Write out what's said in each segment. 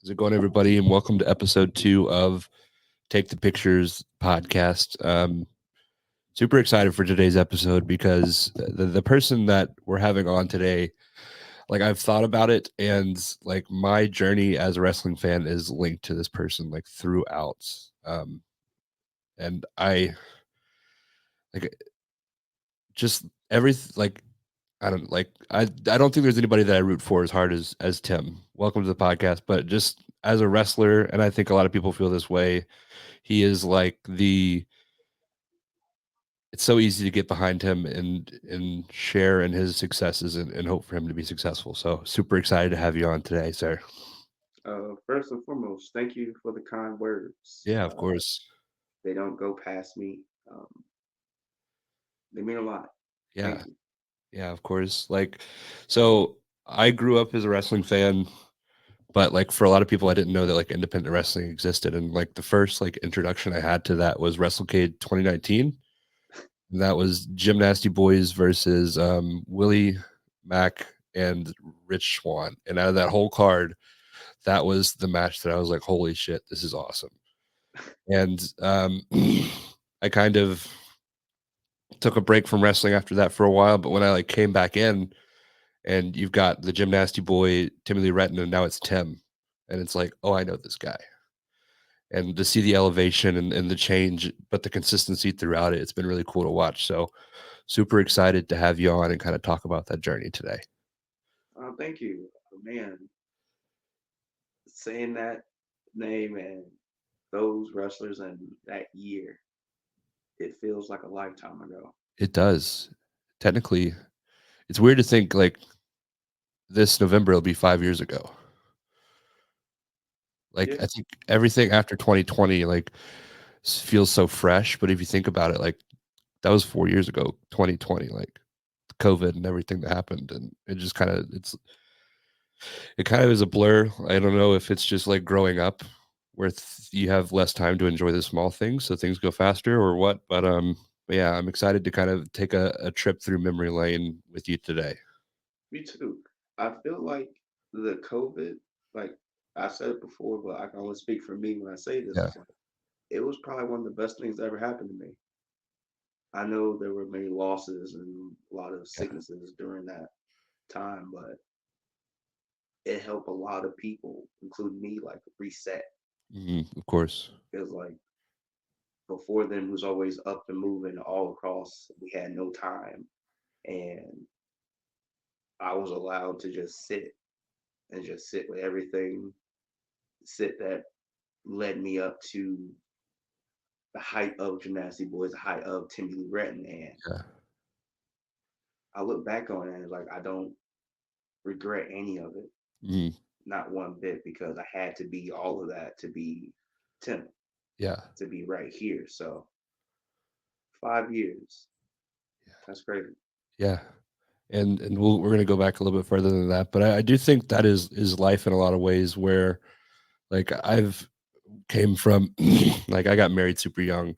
How's it going, everybody? And welcome to episode 2 of Take the Pictures podcast. Super excited for today's episode because the person that we're having on today, like I've thought about it, and like my journey as a wrestling fan is linked to this person like throughout. And I like just everything like I don't think there's anybody that I root for as hard as Tim. Welcome to the podcast, but just as a wrestler, and I think a lot of people feel this way. He is like the it's so easy to get behind him and share in his successes and hope for him to be successful. So super excited to have you on today, sir. First and foremost, thank you for the kind words. Yeah, of course. They don't go past me. Um, they mean a lot. Yeah, Thank you. yeah, of course. Like, so I grew up as a wrestling fan, but like for a lot of people, I didn't know that like independent wrestling existed. And like the first like introduction I had to that was WrestleCade 2019. And that was Gymnasty Boys versus Willie Mack and Rich Swan. And out of that whole card, that was the match that I was like, holy shit, this is awesome. And I kind of took a break from wrestling after that for a while. But when I like came back in, and you've got the Gymnasty Boy, Timmy Lee Retton, and now it's Tim. And it's like, oh, I know this guy. And to see the elevation and the change, but the consistency throughout it, it's been really cool to watch. So super excited to have you on and kind of talk about that journey today. Thank you, man. Saying that name and those wrestlers and that year, it feels like a lifetime ago. It does. Technically, it's weird to think like this November it'll be 5 years ago. Like Yeah, I think everything after 2020 like feels so fresh, but if you think about it, like that was 4 years ago, 2020, like COVID and everything that happened, and it just kind of it kind of is a blur. I don't know if it's just like growing up where you have less time to enjoy the small things, so things go faster or what. But yeah, I'm excited to kind of take a trip through memory lane with you today. me too. I feel like the COVID, like I said it before, but I can only speak for me when I say this. Yeah. It's like it was probably one of the best things that ever happened to me. I know there were many losses and a lot of Yeah. sicknesses during that time, but it helped a lot of people, including me, like reset. Of course. Because like before then, was always up and moving all across. We had no time, and I was allowed to just sit and just sit with everything. Sit that led me up to the height of Gymnastic Boys, the height of Timmy Lee Retton, and Yeah. I look back on it and like I don't regret any of it, Mhm. not one bit, because I had to be all of that to be Tim, Yeah. to be right here. So 5 years. That's crazy. Yeah. And we're gonna go back a little bit further than that, but I do think that is life in a lot of ways where like I've came from like I got married super young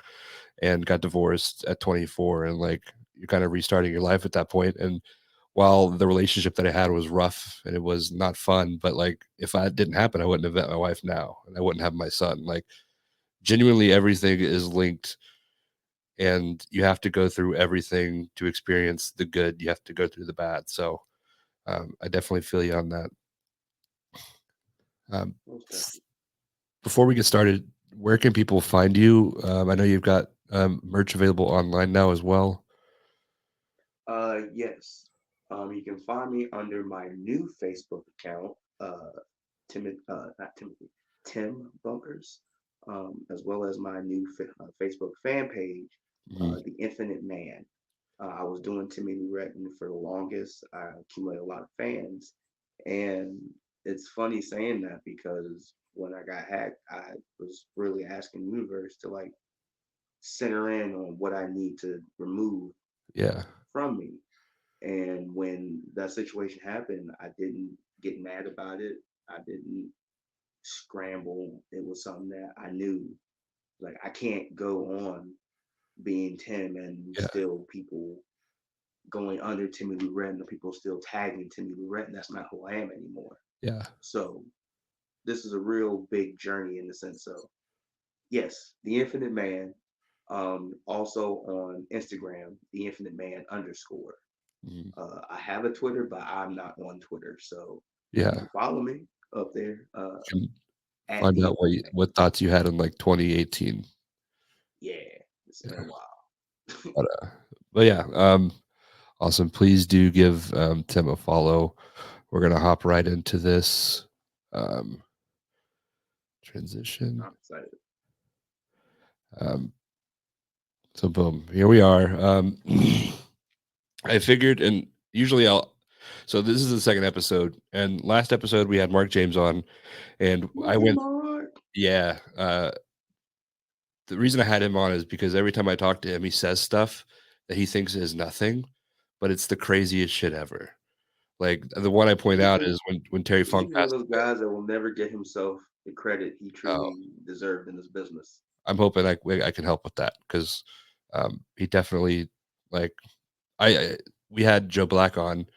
and got divorced at 24, and like you're kind of restarting your life at that point. And while the relationship that I had was rough and it was not fun, but like if that didn't happen, I wouldn't have met my wife now and I wouldn't have my son. Like genuinely everything is linked, and you have to go through everything to experience the good. You have to go through the bad. So I definitely feel you on that. Um, Most definitely. Before we get started, where can people find you? I know you've got merch available online now as well. Yes. You can find me under my new Facebook account, not Timothy, Tim Bunkers, as well as my new Facebook fan page, Mhm. The Infinite Man. I was doing Timmy Lee Retton for the longest. I accumulated a lot of fans, and it's funny saying that because when I got hacked, I was really asking the universe to like center in on what I need to remove Yeah, from me. And when that situation happened, I didn't get mad about it. I didn't scramble. It was something that I knew, like, I can't go on being Tim and yeah, still people going under Timmy Lou Retton, the people still tagging Timmy Lou Retton. That's not who I am anymore. yeah, So this is a real big journey in the sense of yes, the Infinite Man. Also on Instagram, the Infinite Man underscore. Mhm. I have a Twitter, but I'm not on Twitter, so you Yeah. can follow me up there Can at find the out Infinite Man. what thoughts you had in like 2018. Yeah, it's been a while. But, but yeah, awesome. Please do give Tim a follow. We're gonna hop right into this um, transition. I'm excited. Um, so boom, here we are. I figured, and usually I'll. So this is the second episode, and last episode we had Mark James on, and I Look at went, Mark. yeah. The reason I had him on is because every time I talk to him, he says stuff that he thinks is nothing, but it's the craziest shit ever. Like the one I point out He, is when Terry Funk he's one of passed those away. guys that will never get himself the credit he Oh, truly deserved in this business. I'm hoping I can help with that because he definitely like I we had Joe Black on.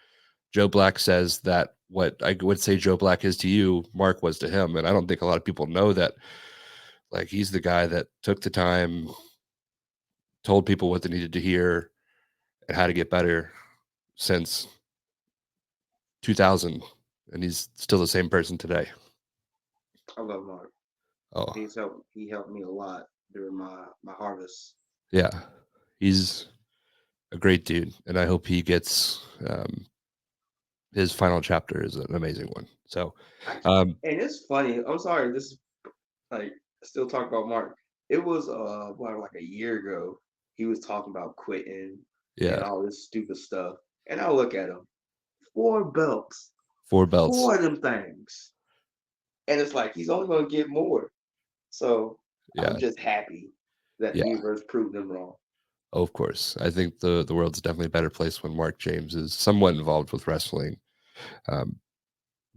Joe Black says that what I would say Joe Black is to you, Mark was to him, and I don't think a lot of people know that. Like he's the guy that took the time, told people what they needed to hear, and how to get better since 2000, and he's still the same person today. I love Mark. Oh, He helped me a lot during my harvest. yeah, he's a great dude, and I hope he gets his final chapter is an amazing one. So, I, um, and it's funny. I'm sorry. This is like still talk about Mark. It was what like a year ago. He was talking about quitting and yeah, all this stupid stuff. And I look at him, 4 belts, 4 belts. 4 of them things, and it's like he's only gonna get more. So I'm Yeah, just happy that the yeah. universe proved them wrong. Oh, of course, I think the world's definitely a better place when Mark James is somewhat involved with wrestling. Um,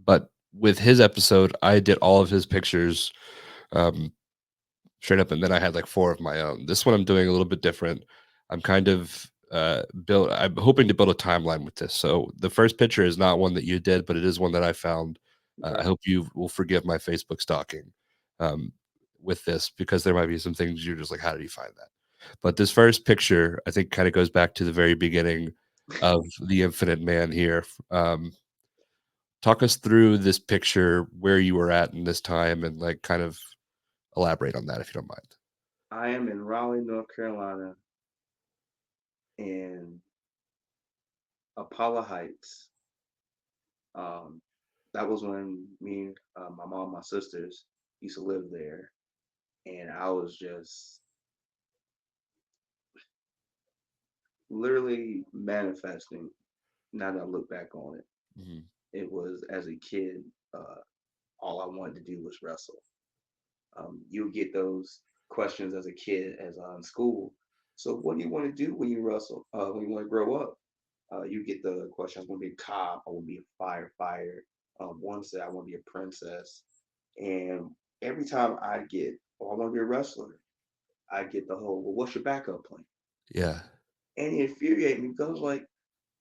but with his episode, I did all of his pictures. Um, straight up, and then I had like 4 of my own. This one I'm doing a little bit different. I'm kind of I'm hoping to build a timeline with this. So the first picture is not one that you did, but it is one that I found. I Okay. hope you will forgive my Facebook stalking um, with this because there might be some things you're just like, how did you find that? But this first picture, I think, kind of goes back to the very beginning of the Infinite Man here. Talk us through this picture, where you were at in this time, and like kind of elaborate on that if you don't mind. I am in Raleigh, North Carolina, in Apollo Heights. Um, that was when me, my mom, my sisters used to live there, and I was just literally manifesting. Now that I look back on it, Mhm. it was as a kid, uh, all I wanted to do was wrestle. You get those questions as a kid, as in school. So, what do you want to do when you wrestle? When you want to grow up? You get the question, I want to be a cop, I want to be a firefighter. One said, I want to be a princess. And every time I get, oh, I want to be a wrestler, I get the whole, well, what's your backup plan? Yeah. And it infuriated me because I was like,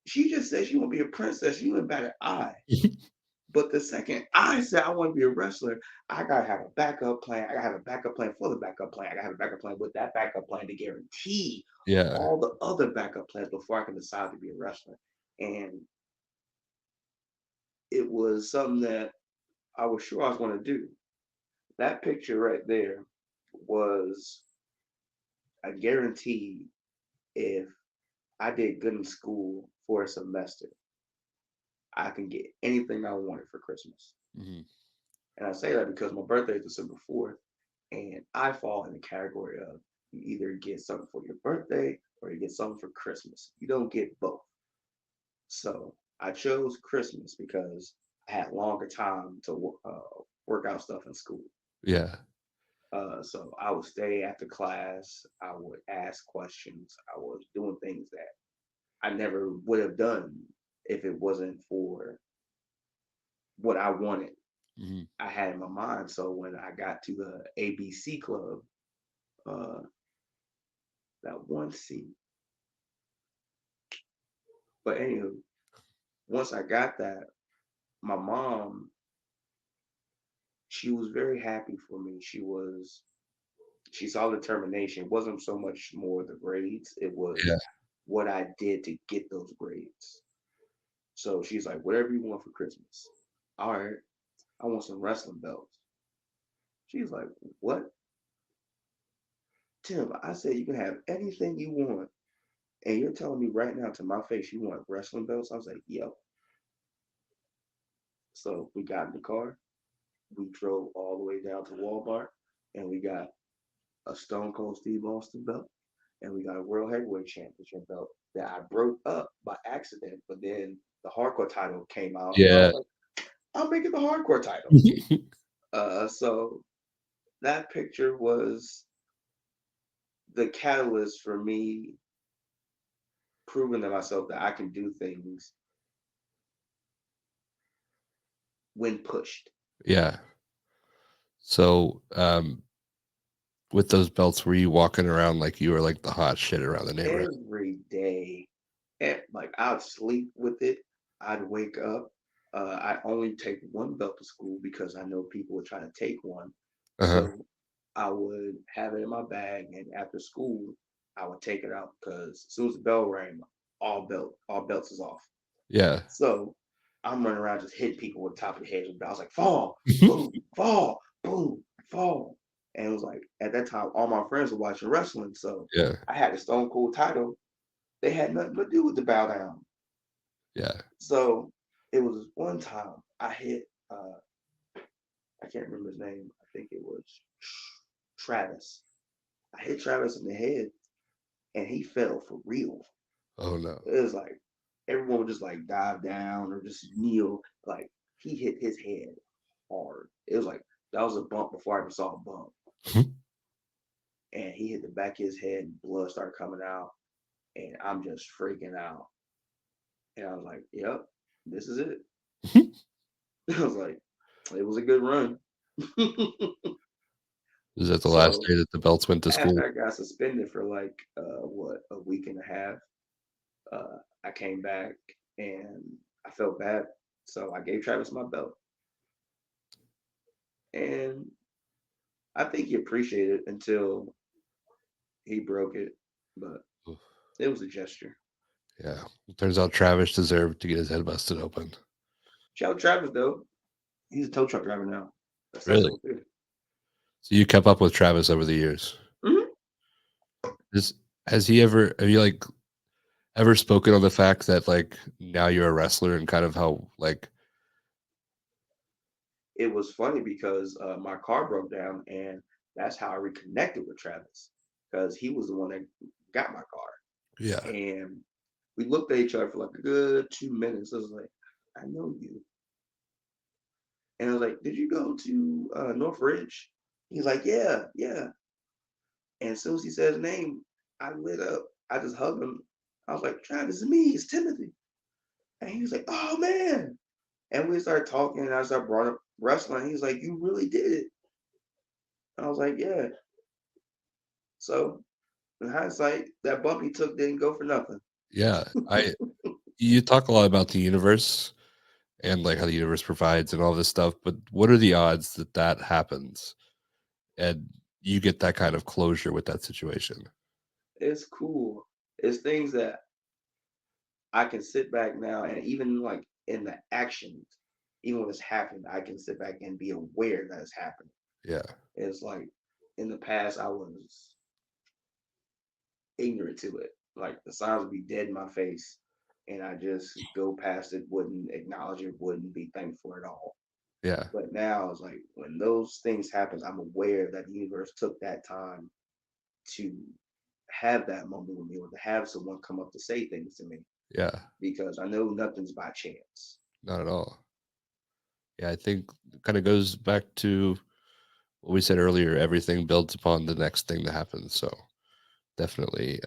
she just said she want to be a princess. You went back an eye. But the second I said I want to be a wrestler, I gotta have a backup plan. I gotta have a backup plan for the backup plan. I gotta have a backup plan with that backup plan to guarantee Yeah. all the other backup plans before I can decide to be a wrestler. And it was something that I was sure I was going to do. That picture right there was a guarantee if I did good in school for a semester, I can get anything I wanted for Christmas. Mhm. And I say that because my birthday is December 4th, and I fall in the category of you either get something for your birthday or you get something for Christmas. You don't get both. So I chose Christmas because I had longer time to work out stuff in school. Yeah. So I would stay after class. I would ask questions. I was doing things that I never would have done if it wasn't for what I wanted. Mhm. I had in my mind. So when I got to the ABC club, uh, that one seat. But anywho, once I got that, my mom, she was very happy for me. She saw the determination. It wasn't so much more the grades, it Yeah. was what I did to get those grades. So she's like, whatever you want for Christmas. All right, I want some wrestling belts. She's like, what? Tim, I said you can have anything you want. And you're telling me right now to my face you want wrestling belts? I was like, yo. So we got in the car. We drove all the way down to Walmart and we got a Stone Cold Steve Austin belt and we got a World Heavyweight Championship belt that I broke up by accident. But then the hardcore title came out and I Yeah. was like, I'll make it the hardcore title. So that picture was the catalyst for me proving to myself that I can do things when pushed. Yeah. So, with those belts, were you walking around like you were like the hot shit around the neighborhood? Every day. And like I'd sleep with it. I'd wake up. I only take one belt to school because I know people would try to take one. Uh-huh. So I would have it in my bag, and after school, I would take it out because as soon as the bell rang, all belts is off. Yeah. So I'm running around just hitting people with the top of the head with belts. I was like, fall, boom, fall, boom, fall. And it was like at that time, all my friends were watching wrestling, so Yeah. I had the Stone Cold title. They had nothing to do with the bow down. Yeah. So it was one time I hit I can't remember his name. I think it was Travis. I hit Travis in the head and he fell for real. Oh no. It was like everyone would just like dive down or just kneel. Like he hit his head hard. It was like that was a bump before I ever saw a bump. And he hit the back of his head and blood started coming out. And I'm just freaking out. And I was like, yep, this is it. I was like, it was a good run. Is that the last So day that the belts went to school? after I got suspended for like what a week and a half, I came back and I felt bad. So I gave Travis my belt. And I think he appreciated it until he broke it. But Oof. it was a gesture. Yeah. Turns out Travis deserved to get his head busted open. Shout out Travis though. He's a tow truck driver now. That's Really? excellent too. So you kept up with Travis over the years. Mhm. Is has he ever have you like ever spoken on the fact that like now you're a wrestler and kind of how like It was funny because my car broke down and that's how I reconnected with Travis because he was the one that got my car. yeah. And we looked at each other for like a good 2 minutes. I was like, I know you. And I was like, did you go to North Ridge? He's like, yeah, yeah. And as soon as he said his name, I lit up. I just hugged him. I was like, Travis, it's me, it's Timothy. And he was like, oh man. And we started talking, and I started brought up wrestling. He's like, you really did it. And I was like, yeah. So in hindsight, that bump he took didn't go for nothing. Yeah. I you talk a lot about the universe and like how the universe provides and all this stuff, but what are the odds that that happens and you get that kind of closure with that situation? It's cool. It's things that I can sit back now and even like in the actions, even when it's happening, I can sit back and be aware that it's happening. Yeah. It's like in the past I was ignorant to it. Like the signs would be dead in my face and I just go past it, wouldn't acknowledge it, wouldn't be thankful at all. Yeah. But now it's like when those things happen, I'm aware that the universe took that time to have that moment with me or to have someone come up to say things to me Yeah. because I know nothing's by chance. Not at all. Yeah, I think it kind of goes back to what we said earlier, everything builds upon the next thing that happens. So definitely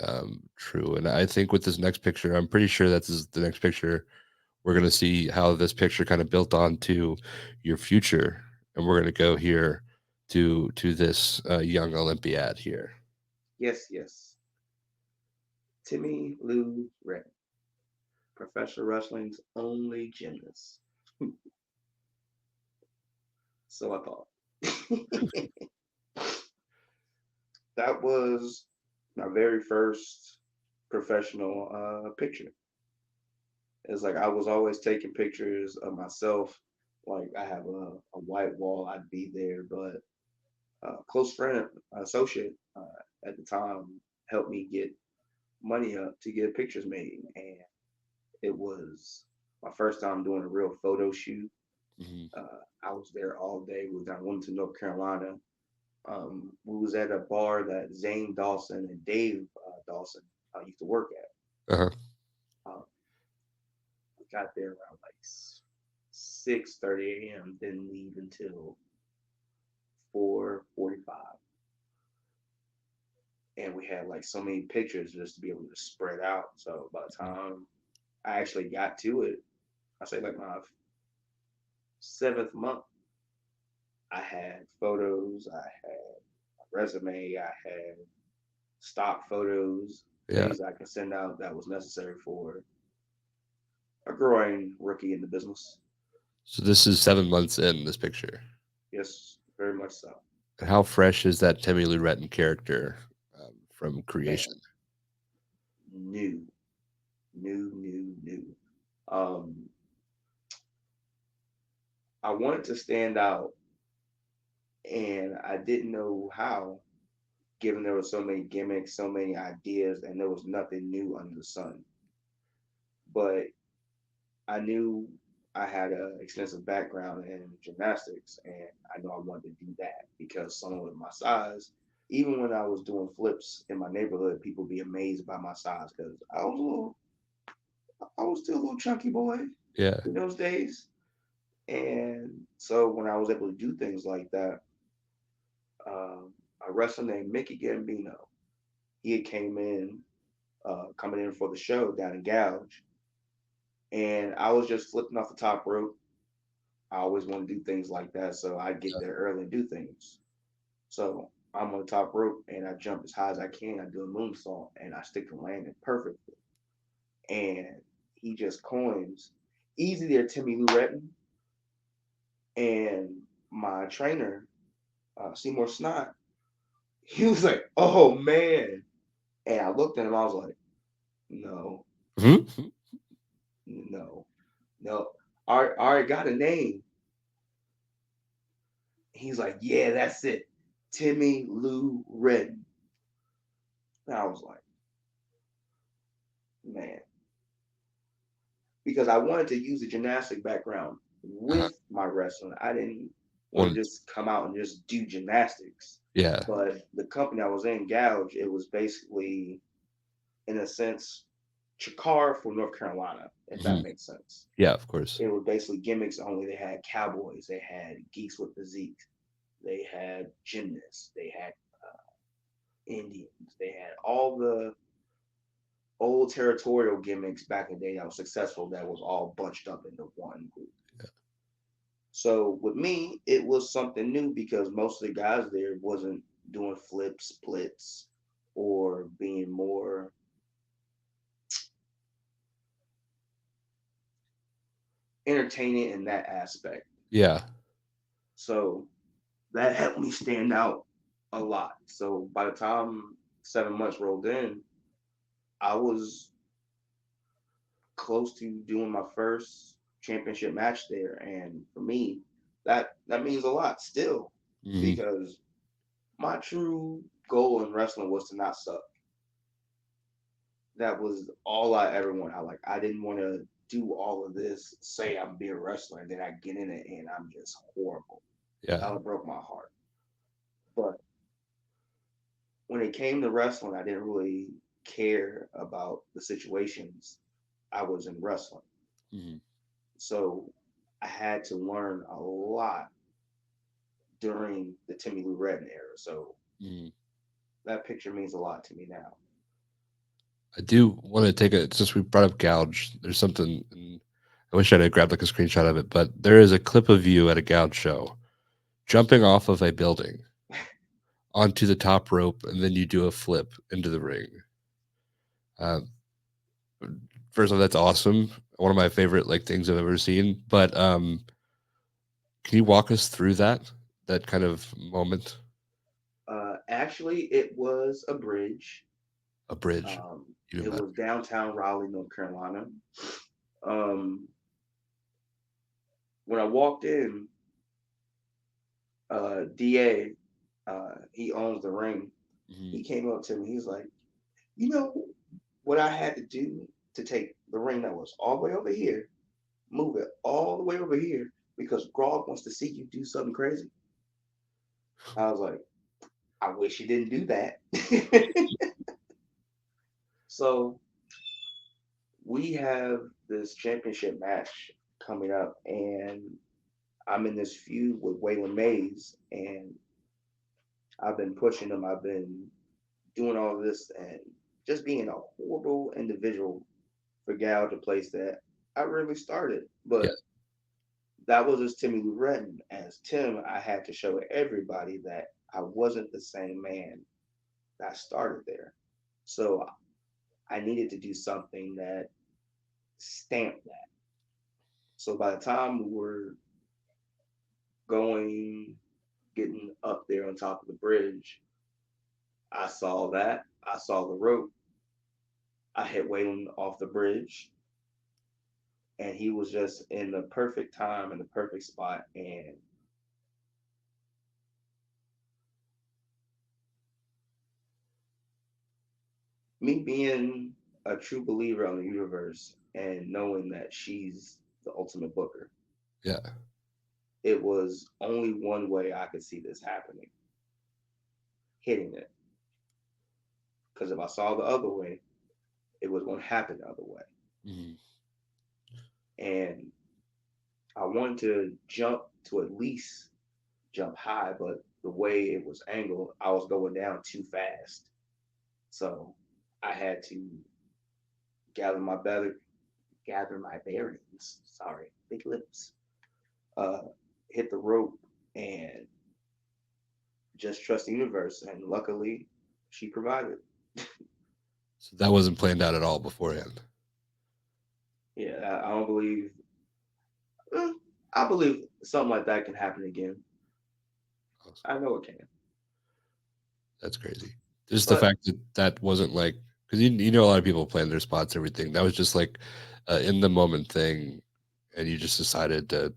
true. And I think with this next picture, I'm pretty sure that's the next picture. We're going to see how this picture kind of built onto your future. And we're going to go here to this young Olympiad here. Yes, yes. Timmy Lou Red, professional wrestling's only gymnast. So I thought. That was my very first professional picture. It's like I was always taking pictures of myself. Like I have a white wall, I'd be there, but a close friend, associate at the time helped me get money up to get pictures made. And it was my first time doing a real photo shoot. Hmm. I was there all day. We were down in Wilmington, North Carolina. We was at a bar that Zane Dawson and Dave Dawson used to work at. Uh-huh. We got there around like 6:30 a.m. Didn't leave until 4:45, and we had like so many pictures just to be able to spread out. So by the time I actually got to it, I say like my seventh month, I had photos, I had a resume, I had stock photos, Yeah. things I could send out that was necessary for a growing rookie in the business. So this is 7 months in this picture. Yes, very much so. And how fresh is that Timmy Lou Retton character from creation? Man, new, new. Um, I wanted to stand out, and I didn't know how, given there were so many gimmicks, so many ideas, and there was nothing new under the sun. But I knew I had an extensive background in gymnastics, and I knew I wanted to do that because someone with my size, even when I was doing flips in my neighborhood, people be amazed by my size because I was still a little chunky boy Yeah. in those days. And so when I was able to do things like that, a wrestler named Mickey Gambino, he had coming in for the show down in Gouge, and I was just flipping off the top rope. I always want to do things like that, so I get there early and do things. So I'm on the top rope and I jump as high as I can. I do a moonsault and I stick the landing perfectly. And he just coins, easy there, Timmy Lou Retton. And my trainer, Seymour Snot, he was like, "Oh man!" And I looked at him. I was like, "No, Mhm. no, no. I already got a name." He's like, "Yeah, that's it, Timmy Lou Retton." And I was like, "Man," because I wanted to use a gymnastic background Uh-huh. with my wrestling. I didn't want to One. just come out and just do gymnastics. Yeah. But the company I was in, Gouge, it was basically, in a sense, Chikar for North Carolina, if Hmm. that makes sense. Yeah, of course. It was basically gimmicks only. They had cowboys, they had geeks with physique, they had gymnasts, they had Indians, they had all the old territorial gimmicks back in the day that was successful that was all bunched up into one group. So with me, it was something new because most of the guys there wasn't doing flips, splits, or being more entertaining in that aspect. Yeah. So that helped me stand out a lot. So by the time 7 months rolled in, I was close to doing my first championship match there. And for me, that means a lot still Hmm. because my true goal in wrestling was to not suck. That was all I ever wanted. I didn't want to do all of this, say I'm be a wrestler, and then I get in it and I'm just horrible. Yeah. That would broke my heart. But when it came to wrestling, I didn't really care about the situations I was in wrestling. Hmm. So I had to learn a lot during the Timmy Lou Retton era. So Hmm. that picture means a lot to me now. I do want to take a since we brought up gouge. There's something. And I wish I had grabbed like a screenshot of it, but there is a clip of you at a gouge show jumping off of a building onto the top rope, and then you do a flip into the ring. Uh, First of all, that's awesome. One of my favorite like things I've ever seen. But can you walk us through that? that kind of moment? Actually, it was a bridge. A bridge, Um, even it better. was downtown Raleigh, North Carolina. Um, when I walked in, DA, he owns the ring. Mhm. He came up to me. He's like, you know what I had to do to take the ring that was all the way over here, move it all the way over here because Grog wants to see you do something crazy. I was like, I wish you didn't do that. So we have this championship match coming up, and I'm in this feud with Waylon Mays, and I've been pushing him. I've been doing all this and just being a horrible individual for Gal to place that I really started. Yeah. But that was just Timmy Lou Retton. As Tim, I had to show everybody that I wasn't the same man that started there. So I needed to do something that stamped that. So by the time we were going, getting up there on top of the bridge, I saw that. I saw the rope. I hit Waylon off the bridge, and he was just in the perfect time in the perfect spot. And me being a true believer on the universe and knowing that she's the ultimate booker, Yeah. it was only one way I could see this happening, hitting it. Because if I saw the other way, it was going to happen the other way. Mhm. And I wanted to jump to at least jump high, but the way it was angled, I was going down too fast. So I had to gather my better, gather my bearings. Sorry, big lips. Uh, hit the rope and just trust the universe. And luckily, she provided. So that wasn't planned out at all beforehand. Yeah, I don't believe. eh, I believe something like that can happen again. Awesome. I know it can. That's crazy. Just the But fact that that wasn't like, because you know a lot of people plan their spots, everything. That was just like in the moment thing, and you just decided to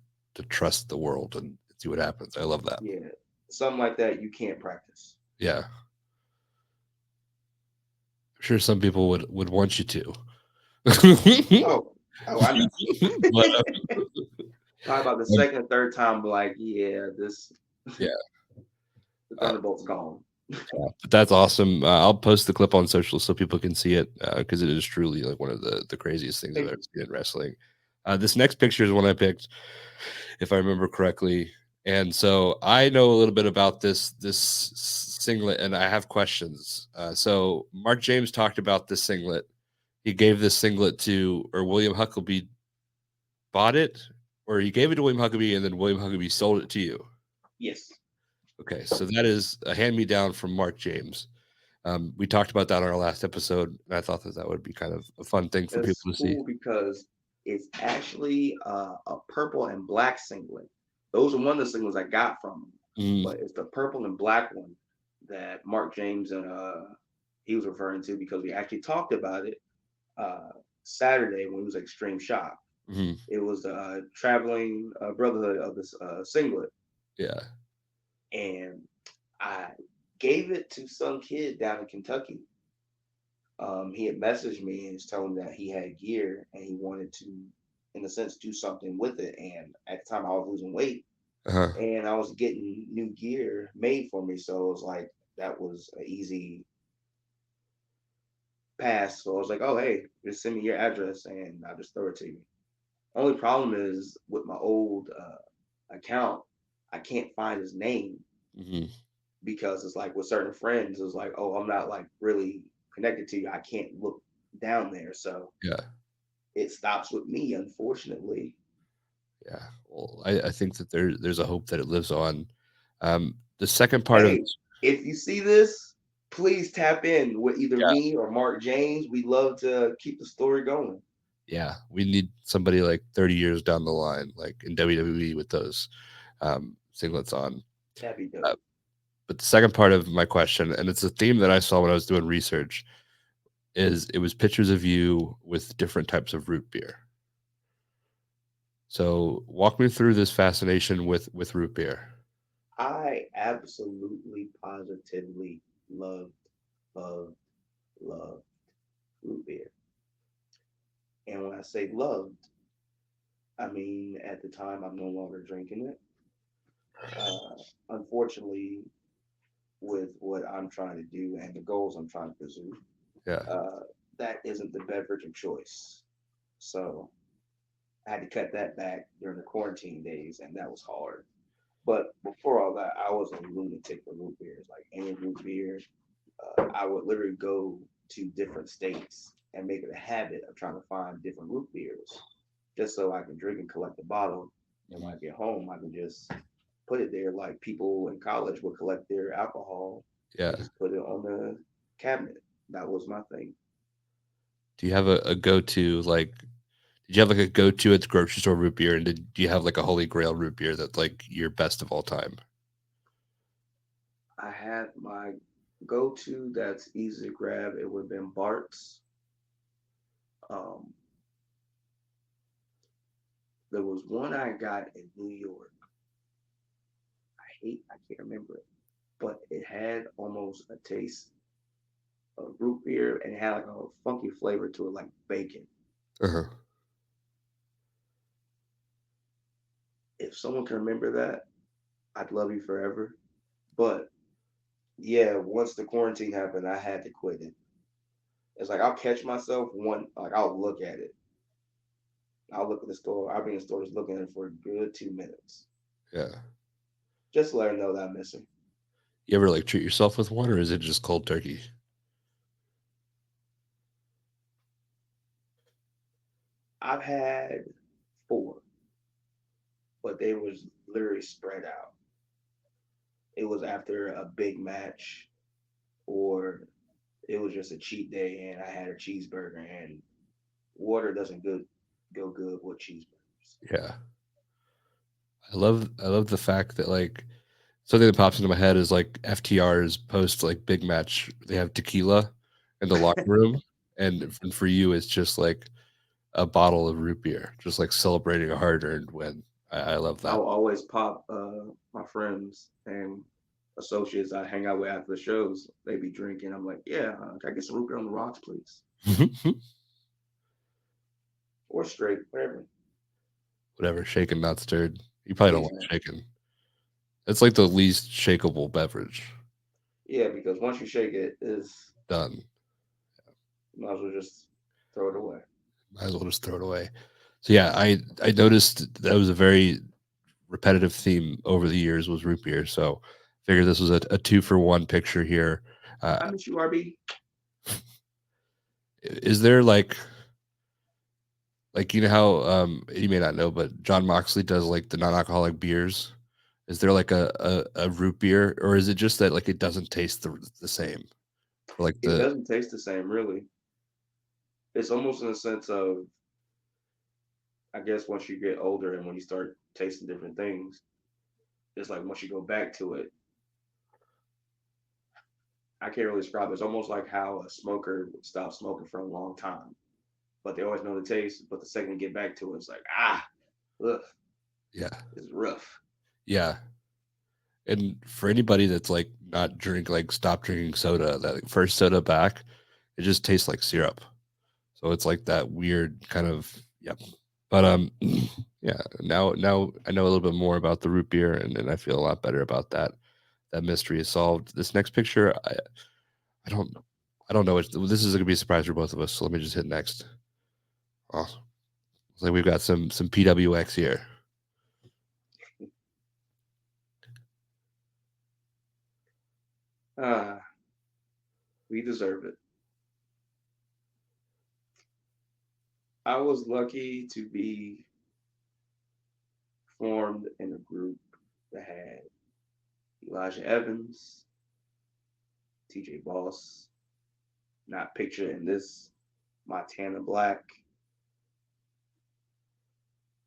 trust the world and see what happens. I love that. yeah, something like that you can't practice. Yeah, I'm sure some people would want you to. Oh, oh, I know. But Probably about the second or third time, like, yeah, this yeah, the uh, Thunderbolt's gone. yeah, but that's awesome. I'll post the clip on social so people can see it because it is truly like one of the craziest things I've Thank ever you. seen in wrestling. This next picture is one I picked, if I remember correctly. And so I know a little bit about this singlet, and I have questions. So Mark James talked about this singlet. He gave this singlet to, or William Huckabee bought it, or he gave it to William Huckabee, and then William Huckabee sold it to you. Yes, Okay, so that is a hand me down from Mark James. We talked about that on our last episode, and I thought that that would be kind of a fun thing for it's people to see. cool because it's actually a purple and black singlet. Those are one of the singlets I got from him, Mm, but it's the purple and black one that Mark James and he was referring to because we actually talked about it uh, Saturday when it was Extreme Shock. mhm, It was the traveling brotherhood of this singlet, yeah. and I gave it to some kid down in Kentucky. He had messaged me and was telling me that he had gear and he wanted to, in a sense, do something with it. And at the time, I was losing weight Uh-huh. and I was getting new gear made for me, so it was like that was an easy pass. So I was like, "Oh, hey, just send me your address and I'll just throw it to you." Only problem is with my old account, I can't find his name Mhm, because it's like with certain friends, it's like, oh, I'm not like really connected to you. I can't look down there. So yeah. it stops with me, unfortunately. Yeah. Well, I think that there's a hope that it lives on. The second part of Hey, if you see this, please tap in with either yeah, me or Mark James. We'd love to keep the story going. yeah, we need somebody like 30 years down the line, like in WWE with those singlets on. That'd be Uh, dope. but the second part of my question, and it's a theme that I saw when I was doing research, is it was pictures of you with different types of root beer. So walk me through this fascination with root beer. I absolutely positively loved, loved root beer. And when I say loved, I mean at the time I'm no longer drinking it. Unfortunately, with what I'm trying to do and the goals I'm trying to pursue, Yeah, uh, that isn't the beverage of choice. So I had to cut that back during the quarantine days, and that was hard. But before all that, I was a lunatic for root beers. Like any root beer, I would literally go to different states and make it a habit of trying to find different root beers, just so I can drink and collect the bottle. And when mhm, I get home, I can just put it there like people in college would collect their alcohol yeah. and just put it on the cabinet. That was my thing. Do you have a go-to like? Did you have like a go-to at the grocery store root beer, and do you have like a holy grail root beer that's like your best of all time? I had my go-to that's easy to grab. It would have been Bart's. Um, there was one I got in New York. I can't remember it, but it had almost a taste of root beer and it had like a funky flavor to it, like bacon. Uh-huh. If someone can remember that, I'd love you forever. But yeah, once the quarantine happened, I had to quit it. It's like I'll catch myself like I'll look at it. I'll look at the store. I'll be in the store just looking at it for a good 2 minutes, Yeah. just to let her know that I'm missing. You ever like treat yourself with one, or is it just cold turkey? I've had four, but they was literally spread out. It was after a big match, or it was just a cheat day, and I had a cheeseburger, and water doesn't go good with cheeseburgers. Yeah. I love the fact that like something that pops into my head is like FTR's post like big match. They have tequila in the locker room, and for you, it's just like a bottle of root beer, just like celebrating a hard earned win. I love I that. will always pop my friends and associates I hang out with after the shows. They be drinking. I'm like, yeah, can I get some root beer on the rocks, please, or straight, whatever. Whatever, shaken, not stirred. You probably don't Please, like man. shaken. It's like the least shakeable beverage. Yeah, because once you shake it, is Done. you might as well just throw it away. Might as well just throw it away. So yeah, I noticed that was a very repetitive theme over the years was root beer. So figured this was a two for one picture here. I Uh, miss you, RB. is there like you know how you may not know, but John Moxley does like the non-alcoholic beers. Is there like a root beer, or is it just that like it doesn't taste the same? For like It the doesn't taste the same, really. It's almost in the sense of, I guess, once you get older and when you start tasting different things, it's like once you go back to it, I can't really describe it. It's almost like how a smoker would stop smoking for a long time, but they always know the taste. But the second you get back to it, it's like, ugh, yeah, it's rough. yeah. And for anybody that's like not drink like stop drinking soda, that like, first soda back, it just tastes like syrup. So it's like that weird kind of yep. But yeah, now I know a little bit more about the root beer and I feel a lot better about that. That mystery is solved. This next picture, I don't I don't know what this is gonna be a surprise for both of us. So let me just hit next. Oh, looks like we've got some PWX here. Ah, we deserve it. I was lucky to be formed in a group that had Elijah Evans, TJ Boss, not pictured in this, Montana Black,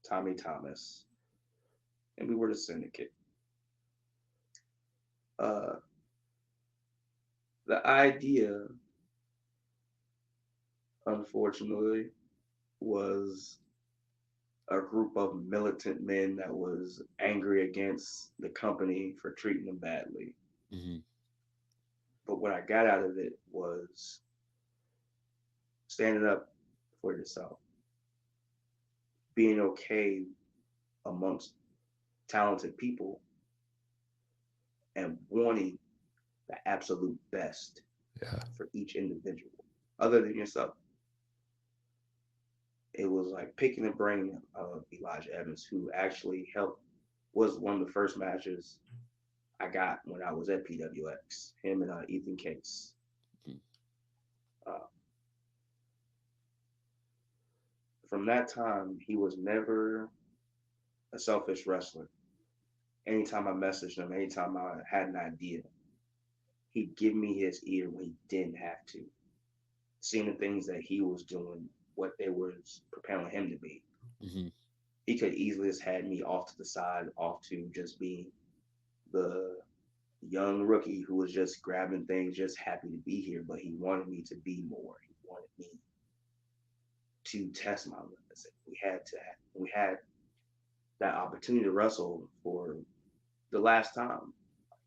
Tommy Thomas, and we were the syndicate. Uh, the idea, unfortunately, was a group of militant men that was angry against the company for treating them badly. Hmm. But what I got out of it was standing up for yourself, being okay amongst talented people, and wanting the absolute best Yeah. for each individual, other than yourself. It was like picking the brain of Elijah Evans, who actually helped, was one of the first matches I got when I was at PWX. Him and Ethan Case. Uh, from that time, he was never a selfish wrestler. Anytime I messaged him, anytime I had an idea, he'd give me his ear when he didn't have to. Seeing the things that he was doing, what they was preparing him to be. Hmm. He could easily just had me off to the side, off to just being the young rookie who was just grabbing things, just happy to be here. But he wanted me to be more. He wanted me to test my limits. We had that opportunity to wrestle for the last time.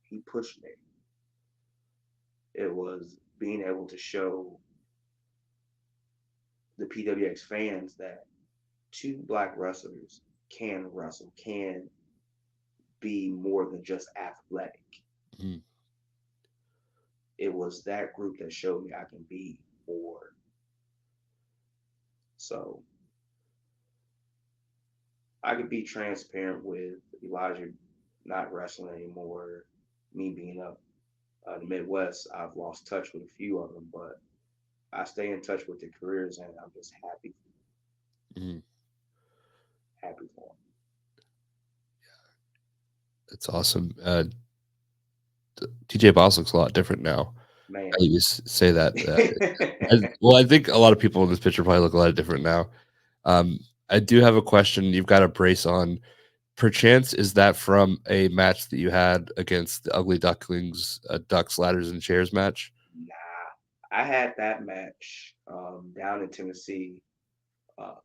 He pushed me. It was being able to show the PWX fans that two black wrestlers can wrestle, can be more than just athletic. Hmm. It was that group that showed me I can be more. So I could be transparent with Elijah not wrestling anymore, me being up the Midwest. I've lost touch with a few of them, but I stay in touch with their careers, and I'm just Hmm. happy for That's awesome. TJ Boss looks a lot different now. them. I just say that. Man. Well, I think a lot of people in this picture probably look a lot different now. Um, I do have a question. You've got a brace on. Perchance, is that from a match that you had against the Ugly Ducklings, Ducks, Ladders, and Chairs match? Nah, I had that match down in Tennessee. Uh,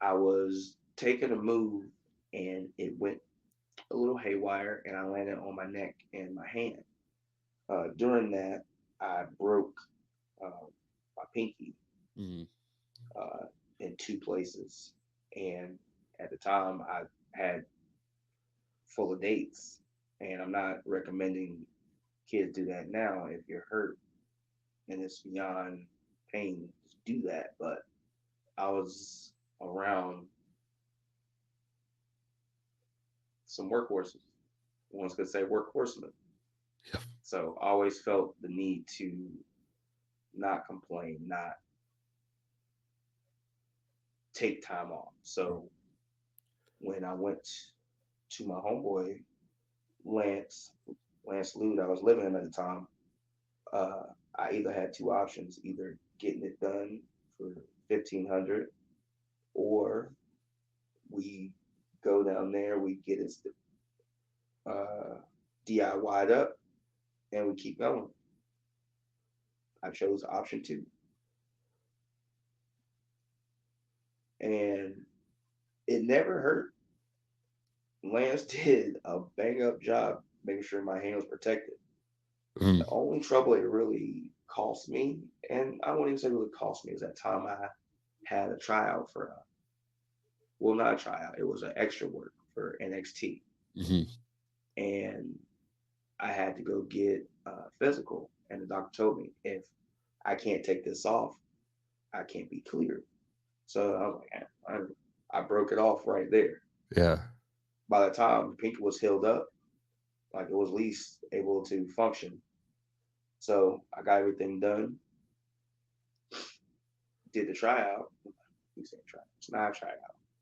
I was taking a move and it went a little haywire, and I landed on my neck and my hand. During that, I broke uh, my pinky Mm-hmm. uh, in two places, and at the time, I had full of dates, and I'm not recommending kids do that now. If you're hurt and it's beyond pain, just do that. But I was around some workhorses. One could say workhorsemen. Yeah. So I always felt the need to not complain, not take time off. So when I went to my homeboy Lance, Lance Lude, I was living him at the time. Uh, I either had two options: either getting it done for 1,500, or we go down there, we get it uh, DIY'd up, and we keep going. I chose option two, and it never hurt. Lance did a bang up job making sure my hand was protected. The Mm-hmm. only trouble it really cost me, and I won't even say really cost me, is that time I had a tryout for, well, not a tryout, it was an extra work for NXT. Mm-hmm. And I had to go get physical. And the doctor told me, if I can't take this off, I can't be cleared. So I was like, I broke it off right there. Yeah. By the time the pinky was healed up, like it was at least able to function. So I got everything done, did the tryout. You said tryout. It's not a tryout.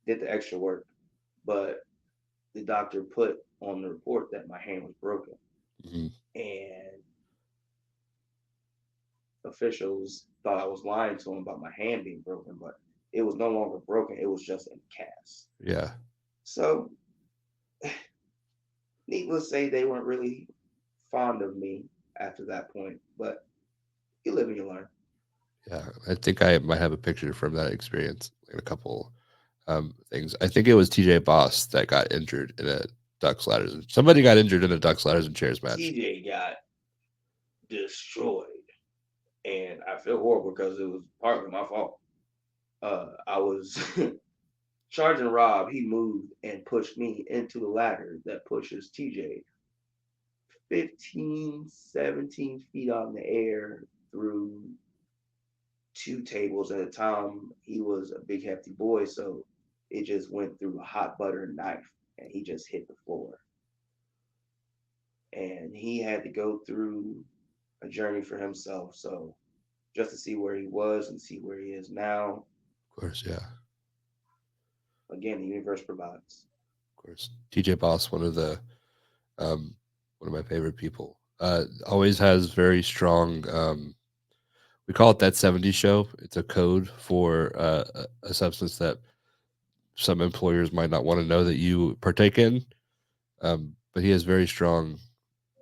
Did the extra work, but the doctor put on the report that my hand was broken, Mm-hmm. and officials thought I was lying to him about my hand being broken, but it was no longer broken. It was just in a cast. Yeah. So needless to say, they weren't really fond of me after that point. But you live and you learn. Yeah, I think I might have a picture from that experience, like a couple things. I think it was TJ Boss that got injured in a ducks ladders. Somebody got injured in a ducks ladders and chairs match. TJ got destroyed, and I feel horrible because it was partly my fault. I was charging Rob. He moved and pushed me into the ladder that pushes TJ 15, 17 feet out in the air through two tables at a time. He was a big, hefty boy, so it just went through a hot butter knife and he just hit the floor. And he had to go through a journey for himself. So just to see where he was and see where he is now, Of course, yeah, again, the universe provides. of course. TJ Boss, um, one of my favorite people. Always has very strong. We call it that '70s show. It's a code for a substance that some employers might not want to know that you partake in. But he has very strong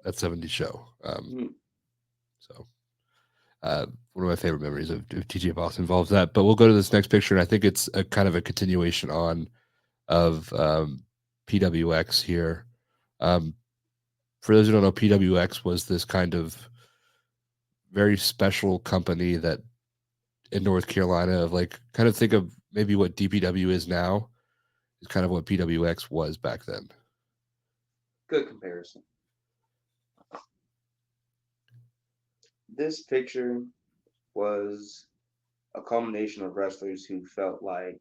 that '70s show. Mm, So one of my favorite memories of TJ Boss involves that. But we'll go to this next picture, and I think it's a kind of a continuation on of PWX here. Um, for those who don't know, PWX was this kind of very special company that in North Carolina of like kind of think of maybe what DPW is now is kind of what PWX was back then. good comparison. This picture was a culmination of wrestlers who felt like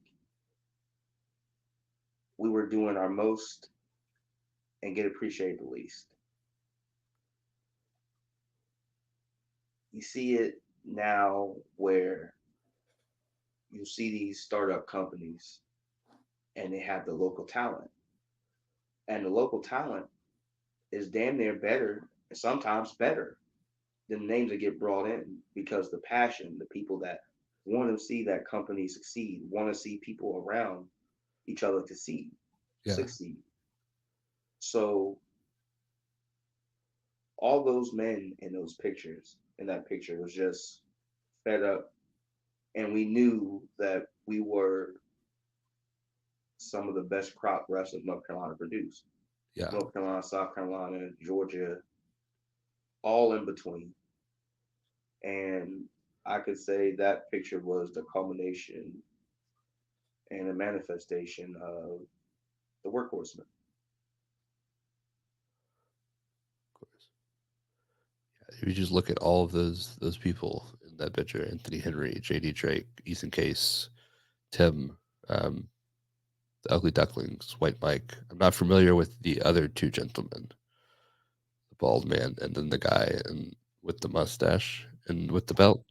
we were doing our most and get appreciated the least. You see it now where you see these startup companies and they have the local talent. And the local talent is damn near better, sometimes better than the names that get brought in because the passion, the people that want to see that company succeed, want to see people around each other to see Yeah, succeed. So all those men in those pictures, in that picture, was just fed up, and we knew that we were some of the best crop wrestlers North Carolina produced. yeah, North Carolina, South Carolina, Georgia, all in between. And I could say that picture was the culmination and a manifestation of the workhorseman. of course. If you just look at all of those people in that picture: Anthony Henry, J.D. Drake, Ethan Case, Tim, um, the Ugly Ducklings, White Mike. I'm not familiar with the other two gentlemen, the bald man, and then the guy and with the mustache and with the belt.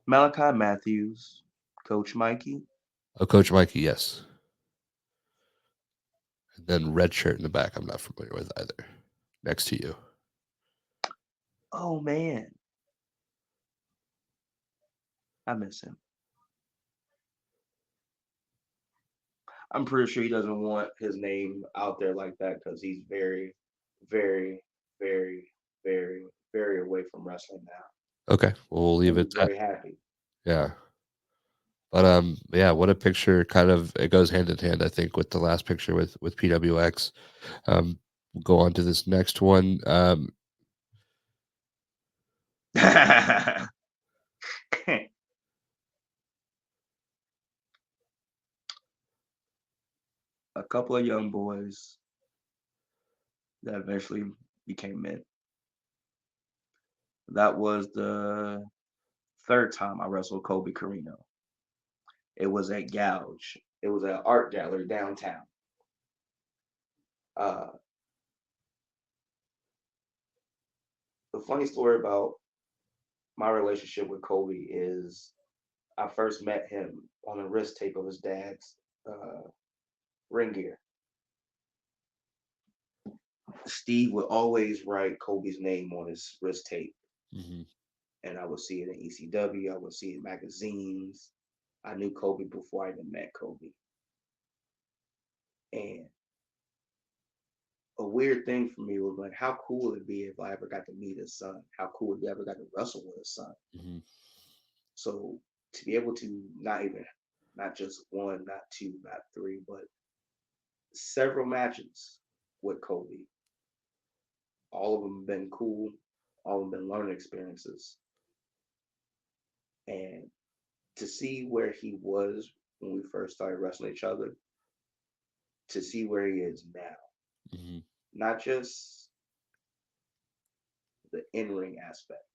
Malachi Matthews, Coach Mikey. Oh, Coach Mikey, yes. And then red shirt in the back. I'm not familiar with either. Next to you. Oh man, I miss him. I'm pretty sure he doesn't want his name out there like that because he's very, very, very, very, very away from wrestling now, Okay, well, we'll leave and it he's at very happy. yeah. But yeah, what a picture! Kind of, it goes hand in hand, I think, with the last picture with PWX. We'll go on to this next one. A couple of young boys that eventually became men. That was the third time I wrestled Kobe Carino. It was at Gouge. It was an art gallery downtown. Uh, the funny story about my relationship with Kobe is I first met him on a wrist tape of his dad's ring gear. Steve would always write Kobe's name on his wrist tape, mhm. and I would see it in ECW. I would see it in magazines. I knew Kobe before I even met Kobe, and a weird thing for me was like, how cool would it be if I ever got to meet his son? How cool would it be ever got to wrestle with his son? Mhm. So to be able to not just one, not two, not three, but several matches with Kobe, all of them have been cool, all of them been learning experiences, and to see where he was when we first started wrestling each other, to see where he is now, Mhm. not just the in ring aspect.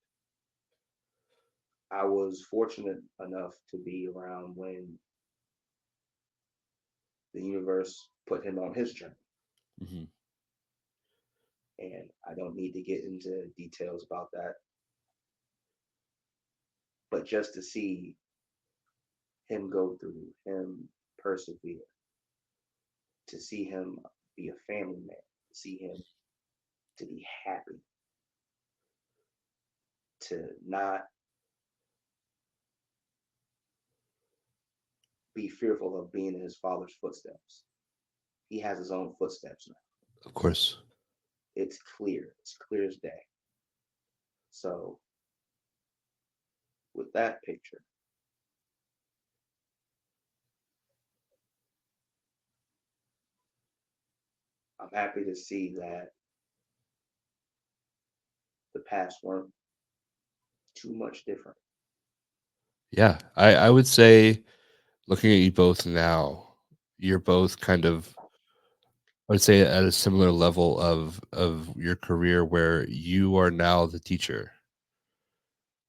I was fortunate enough to be around when the universe put him on his journey. Mhm. And I don't need to get into details about that, but just to see him go through, him persevere, to see him be a family man, to see him to be happy, to not be fearful of being in his father's footsteps. He has his own footsteps now. Of course. It's clear as day. So with that picture, I'm happy to see that the past weren't too much different. Yeah, I would say looking at you both now, you're both kind of I would say at a similar level of your career where you are now the teacher,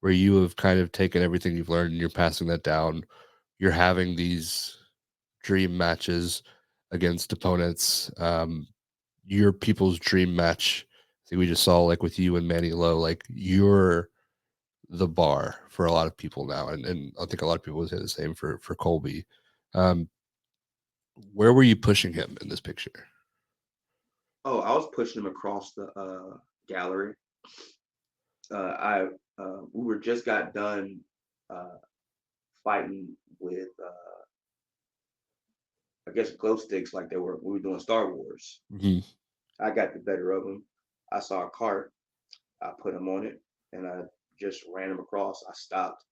where you have kind of taken everything you've learned and you're passing that down. You're having these dream matches against opponents. Your people's dream match. I think we just saw like with you and Manny Lowe, like you're the bar for a lot of people now, and I think a lot of people would say the same for Colby. Um, where were you pushing him in this picture? Oh, I was pushing him across the gallery. I We were just got done uh, fighting with I guess glow sticks like we were doing Star Wars. Mhm. I got the better of him. I saw a cart. I put him on it, and I just ran him across. I stopped.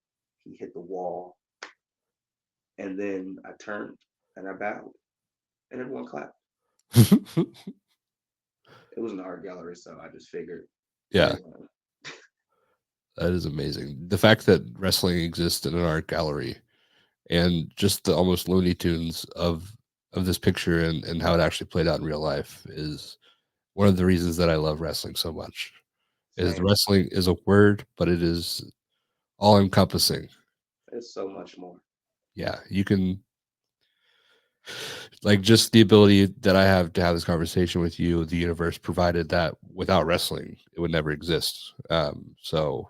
He hit the wall, and then I turned and I bowed, and everyone clapped. It was an art gallery, so I just figured, Yeah, you know, that is amazing. The fact that wrestling exists in an art gallery and just the almost Looney Tunes of this picture and how it actually played out in real life is one of the reasons that I love wrestling so much. Is the same. wrestling is a word, but it is all encompassing. It's so much more. Yeah, you can like just the ability that I have to have this conversation with you, the universe provided that without wrestling, it would never exist. So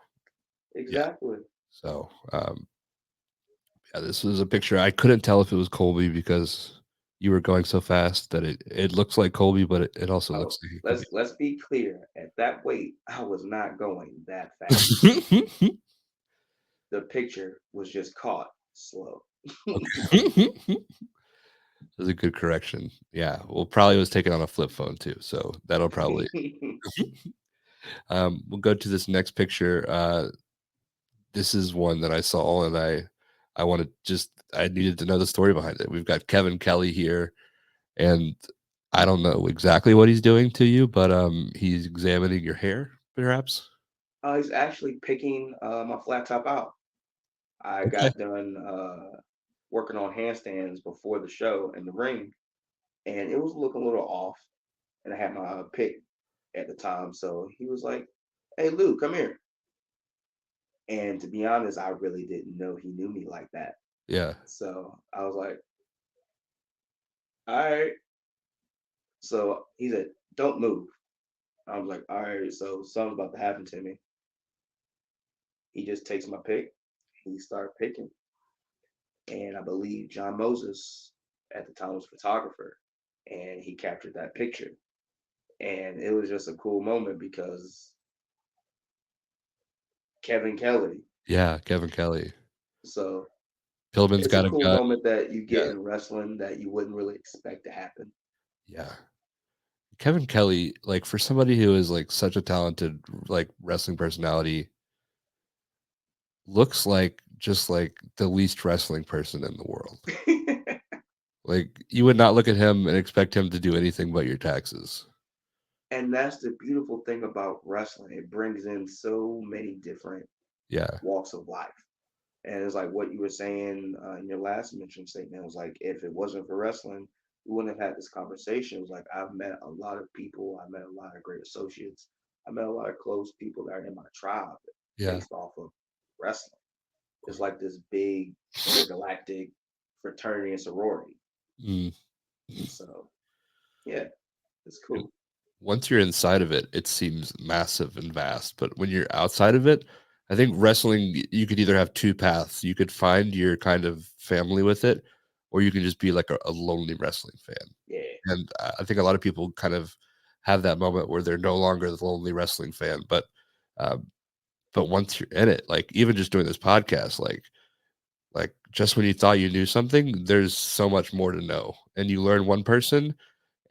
yeah, Exactly. so yeah, this is a picture. I couldn't tell if it was Colby because you were going so fast that it looks like Colby, but it also Oh, looks like it could let's be clear. At that weight, I was not going that fast. be. The picture was just caught slow. Okay. That's a good correction. Yeah, well, probably was taken on a flip phone too, so that'll probably we'll go to this next picture. This is one that I saw, and I wanted just I needed to know the story behind it. We've got Kevin Kelly here, and I don't know exactly what he's doing to you, but he's examining your hair, perhaps. He's actually picking my flat top out. I Okay. got done working on handstands before the show in the ring, and it was looking a little off. And I had my pick at the time, so he was like, "Hey, Lou, come here." And to be honest, I really didn't know he knew me like that. Yeah. So I was like, "All right." So he said, "Don't move." I was like, "All right." So something's about to happen to me. He just takes my pick. He started picking, and I believe John Moses at the time was photographer, and he captured that picture. And it was just a cool moment because Kevin Kelly. Yeah, Kevin Kelly. So Pillman's it's a got a cool gut. moment that you Yeah, get in wrestling that you wouldn't really expect to happen. yeah. Kevin Kelly, like for somebody who is like such a talented like wrestling personality, looks like just like the least wrestling person in the world. Like you would not look at him and expect him to do anything but your taxes. And that's the beautiful thing about wrestling. It brings in so many different Yeah. walks of life. And it's like what you were saying in your last mention statement. It was like, if it wasn't for wrestling, we wouldn't have had this conversation. It was like, I've met a lot of people. I met a lot of great associates. I met a lot of close people that are in my tribe Yeah. based off of wrestling. It's like this big intergalactic fraternity and sorority. Mm. So, yeah, it's And cool. once you're inside of it, it seems massive and vast. But when you're outside of it, I think wrestling, you could either have two paths. You could find your kind of family with it, or you can just be like a lonely wrestling fan. Yeah. And I think a lot of people kind of have that moment where they're no longer the lonely wrestling fan. Um, but once you're in it, like even just doing this podcast, like just when you thought you knew something, there's so much more to know. And you learn one person,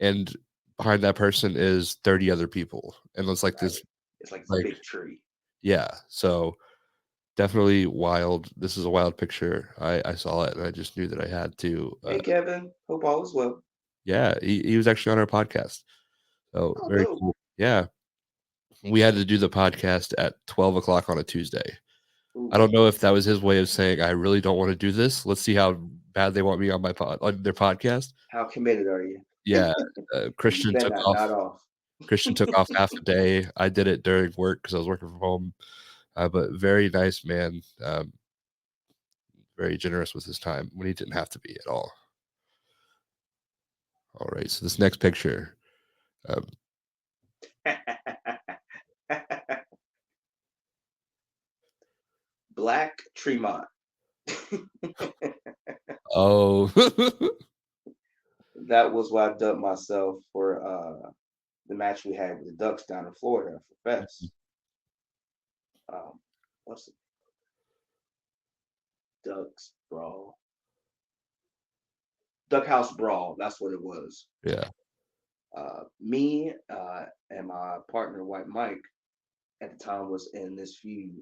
and behind that person is 30 other people. And it's like Right. this, It's like this like, big tree. yeah. So definitely wild. This is a wild picture. I saw it and I just knew that I had to. Hey, Kevin. Hope all is well. Yeah, he was actually on our podcast. So Oh, very dope. cool. Yeah. We had to do the podcast at 12 o'clock on a Tuesday. I Ooh, don't know if that was his way of saying, I really don't want to do this. Let's see how bad they want me on on their podcast. how committed are you? Yeah. You Christian better took not off. nod off. Christian took off half a day. I did it during work because I was working from home. But very nice man. Very generous with his time when he didn't have to be at all. All right. So this next picture. Um, Black Tremont. oh, That was what I dubbed myself for the match we had with the Ducks down in Florida for Fest. Um, what's it? Ducks Brawl? Duck House Brawl. That's what it was. yeah, Me and my partner White Mike at the time was in this feud,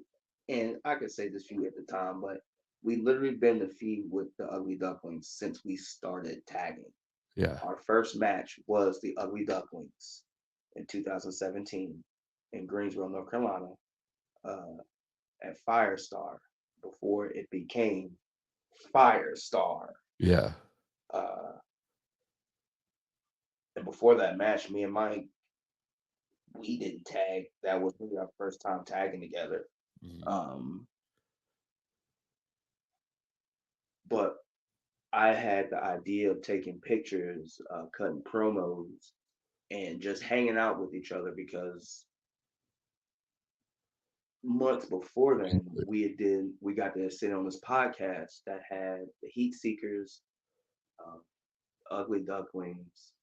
and I could say this feud at the time, but we literally been in the feud with the Ugly Ducklings since we started tagging. yeah, Our first match was the Ugly Ducklings in 2017 in Greensboro, North Carolina, uh, at Firestar before it became Firestar. yeah. Uh, and before that match, me and Mike, we didn't tag. That was really our first time tagging together. Mhm. Um, but I had the idea of taking pictures, cutting promos, and just hanging out with each other because months before then we got to sit on this podcast that had the Heat Seekers, um, Ugly Ducklings,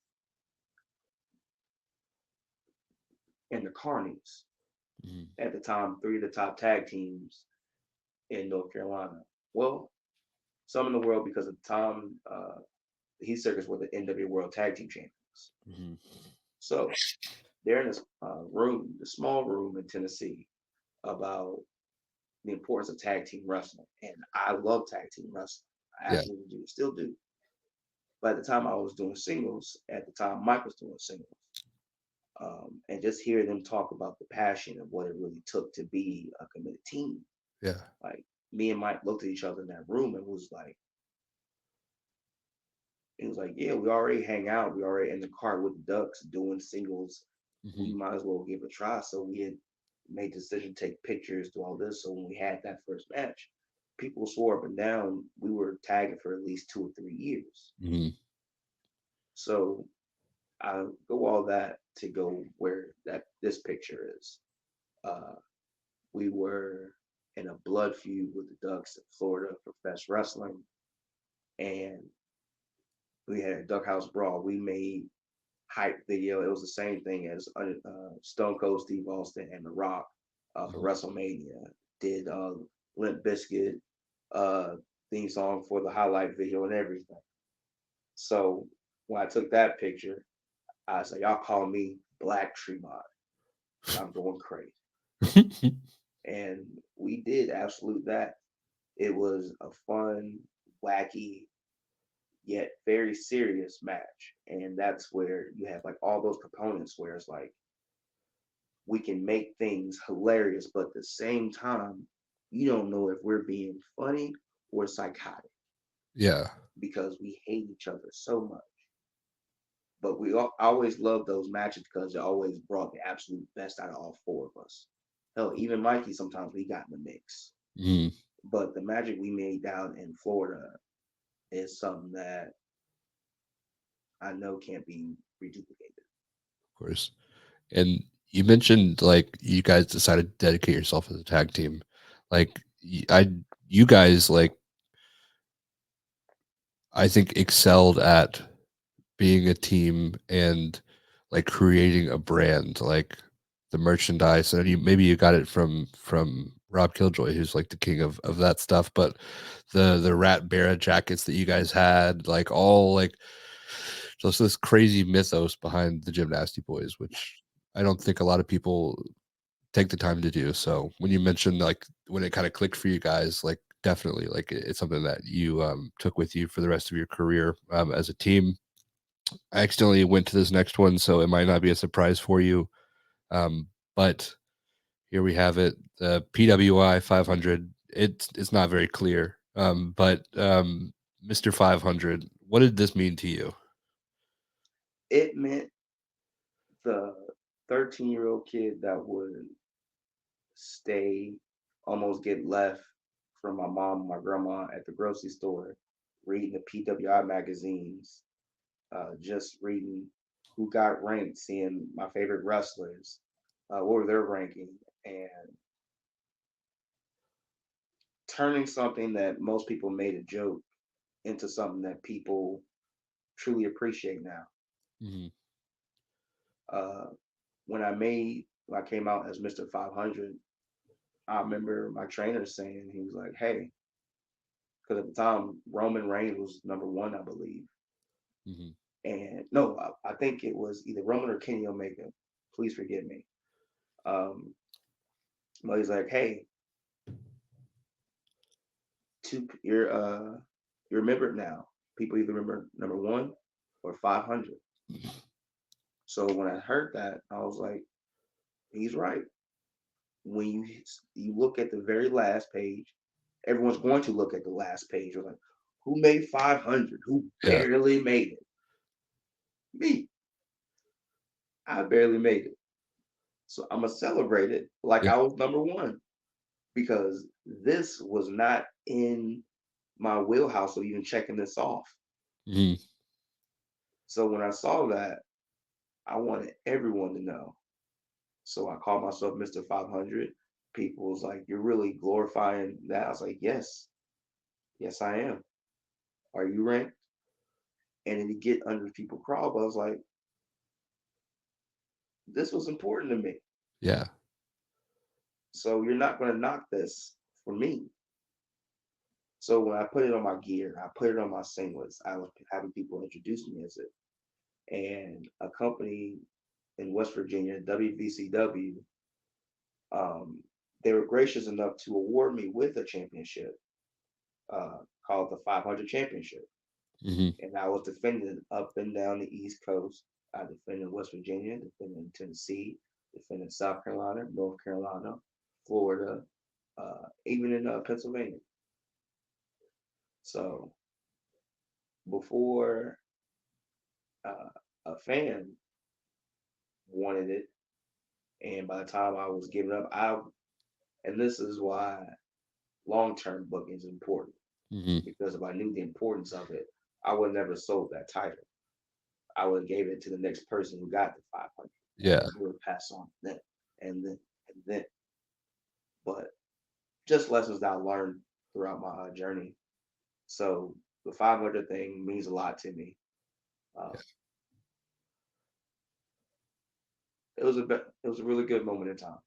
and the Carnies. Mhm. At the time, three of the top tag teams in North Carolina. Well, some in the world because at the time the Heat Seekers were the NWA World Tag Team Champions. Mhm. So they're in this room, the small room in Tennessee, about the importance of tag team wrestling. And I love tag team wrestling. I Yeah, absolutely do, still do. But at the time I was doing singles, at the time Mike was doing singles. And just hear them talk about the passion of what it really took to be a committed team. yeah. Like me and Mike looked at each other in that room and was like, it was like, yeah, we already hang out. We already in the car with the Ducks doing singles. We Mhm. might as well give it a try. So we had made the decision to take pictures, do all this. So when we had that first match, people swore up and down we were tagging for at least 2 or 3 years. Mhm. So I go all that to go where that this picture is. Uh, we were in a blood feud with the Ducks in Florida for Fest Wrestling, and we had a Duck House Brawl. We made hype video. It was the same thing as Stone Cold Steve Austin and The Rock for Mhm. WrestleMania. Did Limp Bizkit uh, theme song for the highlight video and everything. So when I took that picture, I said, y'all call me Black Tremont because I'm going crazy. And we did absolute that. It was a fun, wacky, yet very serious match. And that's where you have like all those components where it's like we can make things hilarious, but at the same time, you don't know if we're being funny or psychotic Yeah. because we hate each other so much. But always loved those matches because it always brought the absolute best out of all four of us. Hell, even Mikey sometimes we got in the mix. Mm, of But the magic we made down in Florida is something that I know can't be reduplicated. course. And you mentioned like you guys decided to dedicate yourself as a tag team. Like you guys like I think excelled at being a team and like creating a brand, like the merchandise. And you maybe you got it from Rob Killjoy, who's like the king of that stuff. But the Rat Barra jackets that you guys had, like all like just this crazy mythos behind the Gymnasty Boys, which I don't think a lot of people take the time to do. So when you mentioned like when it kind of clicked for you guys, like definitely like it's something that you took with you for the rest of your career as a team. I accidentally went to this next one, so it might not be a surprise for you. But here we have it, the PWI 500. It's not very clear, but Mr. 500. What did this mean to you? It meant the 13-year-old kid that would stay, almost get left from my mom and my grandma at the grocery store, reading the PWI magazines, just reading who got ranked, seeing my favorite wrestlers, what were their ranking, and turning something that most people made a joke into something that people truly appreciate now. Hmm. Uh, when I came out as Mr. 500, I remember my trainer saying he was like, "Hey," because at the time Roman Reigns was number one, I believe, Hmm. and no, I think it was either Roman or Kenny Omega. Please forgive me. Um, but he's like, "Hey, you're remembered now. People either remember number one or 500." So when I heard that, I was like, "He's right." When you look at the very last page, everyone's going to look at the last page. You're like, who made 500? Who Yeah, barely made it? Me. I barely made it. So I'm gonna celebrate it like yeah, I was number one because this was not in my wheelhouse of even checking this off. hmm, So when I saw that, I wanted everyone to know. So I called myself Mr. 500. People was like, "You're really glorifying that." I was like, "Yes, yes, I am. Are you ranked?" And then to get under people crawl, but I was like, "This was important to me. yeah, So you're not going to knock this for me." So when I put it on my gear, I put it on my singlets. I was having people introduce me as it, and a company in West Virginia, WVCW, um, they were gracious enough to award me with a championship called the 500 Championship, hmm, and I was defending up and down the East Coast. I defended West Virginia, defended Tennessee, defended South Carolina, North Carolina, Florida, even in Pennsylvania. So before uh, a fan wanted it, and by the time I was giving up, I and this is why long term booking is important hmm, because if I knew the importance of it, I would never sold that title. I would have gave it to the next person who got the 500, and yeah, then we would pass on then and then and then. But just lessons that I learned throughout my journey. So the 500 thing means a lot to me. Uh, it was a really good moment in time.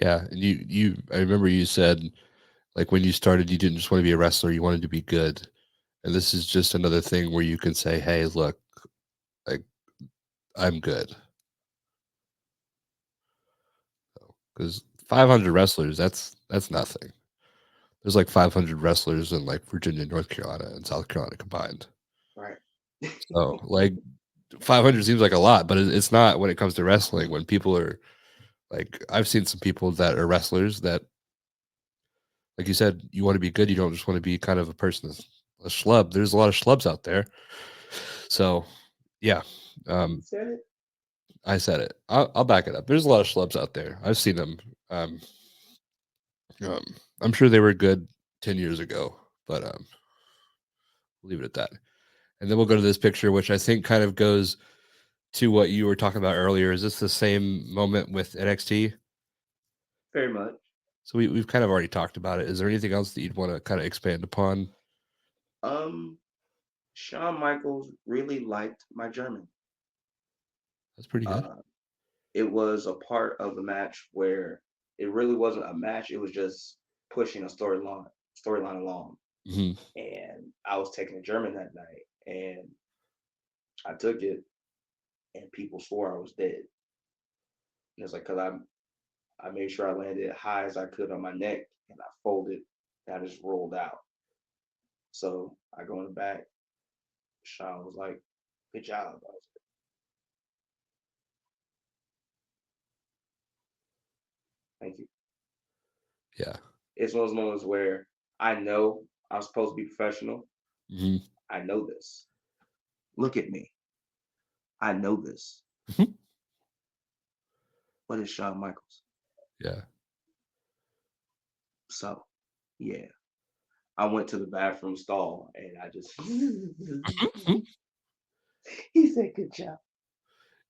yeah. And I remember you said like when you started, you didn't just want to be a wrestler, you wanted to be good. And this is just another thing where you can say, hey, look, like I'm good. Because 500 wrestlers, that's nothing. There's like 500 wrestlers in like Virginia, North Carolina, and South Carolina combined. Right. So like 500 seems like a lot, but it's not when it comes to wrestling. When people are like, I've seen some people that are wrestlers that, like you said, you want to be good. You don't just want to be kind of a person that's a schlub. There's a lot of schlubs out there. So yeah, You um, said it. I said it. I'll back it up. There's a lot of schlubs out there. I've seen them. Um, um, I'm sure they were good 10 years ago, but leave it at that. And then we'll go to this picture, which I think kind of goes to what you were talking about earlier. Is this the same moment with NXT? Very much. So we've kind of already talked about it. Is there anything else that you'd want to kind of expand upon? Um, Shawn Michaels really liked my German. That's pretty good. Uh, it was a part of the match where it really wasn't a match. It was just pushing a storyline along. Hmm. And I was taking a German that night, and I took it, and people swore I was dead. And it's like because I made sure I landed as high as I could on my neck, and I folded, and I just rolled out. So I go in the back. Sean was like, "Good job." I was like, "Thank you." Yeah. It's one of those moments where I know I'm supposed to be professional. Hmm. I know this. Look at me. I know this. But it's Shawn Michaels. Yeah. So, yeah. I went to the bathroom stall and I just, he said, "Good job."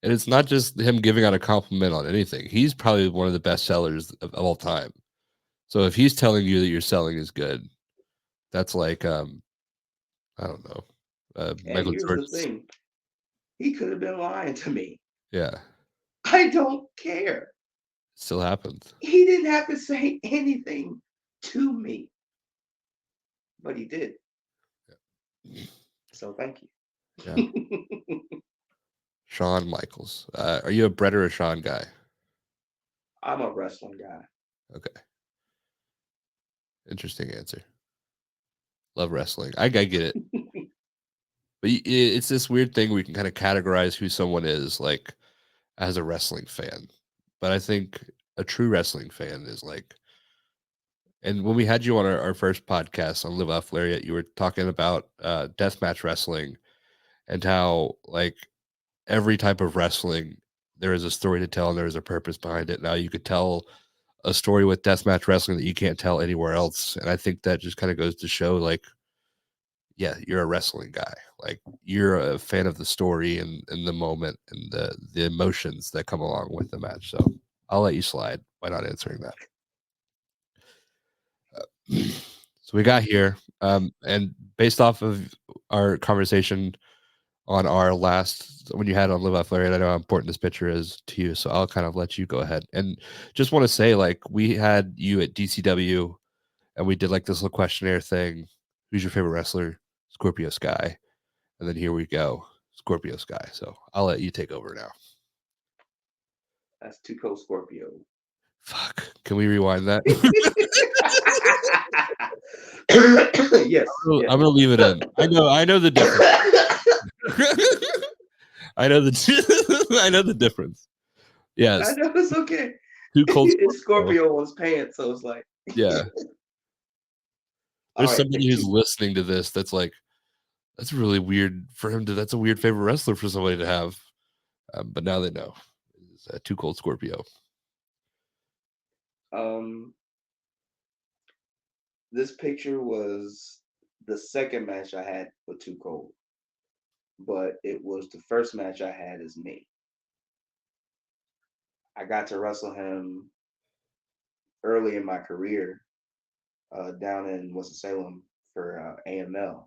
And it's not just him giving out a compliment on anything. He's probably one of the best sellers of all time. So if he's telling you that your selling is good, that's like I don't know. And Michael here's the Jordan's. thing, he could have been lying to me. Yeah. I don't care. Still happens. He didn't have to say anything to me, but he did. So thank Yeah. you. Shawn Michaels. Are you a Brett or a Shawn guy? I'm a wrestling guy. Okay. Interesting answer. Love wrestling. I get it. But it's this weird thing where you can kind of categorize who someone is, like, as a wrestling fan. But I think a true wrestling fan is like, and when we had you on our first podcast on Live Off Lariat, you were talking about deathmatch wrestling and how, like, every type of wrestling, there is a story to tell and there is a purpose behind it. Now, you could tell a story with deathmatch wrestling that you can't tell anywhere else. And I think that just kind of goes to show, like, yeah, you're a wrestling guy. Like, you're a fan of the story and the moment and the emotions that come along with the match. So I'll let you slide by not answering that. So we got here, and based off of our conversation on our last when you had on Live Off Larry, I know how important this picture is to you. So I'll kind of let you go ahead and just want to say, like, we had you at DCW and we did like this little questionnaire thing. Who's your favorite wrestler? Scorpio Sky. And then here we go, Scorpio Sky. So I'll let you take over now. That's too cold Scorpio. Fuck. Can we rewind that? Yes, I'm yes. gonna leave it in. I know the difference. I know the I know the difference. I Yes. know it's okay. Too cold It's Scorpio. Scorpio on his pants, so it's like, Yeah. all There's right, somebody pick who's two. listening to this that's like, that's really weird for him to. That's a weird favorite wrestler for somebody to have. But now they know. It's Too Cold Scorpio. Um, this picture was the second match I had with Too Cold, but it was the first match I had as me. I got to wrestle him early in my career down in Winston-Salem for AML.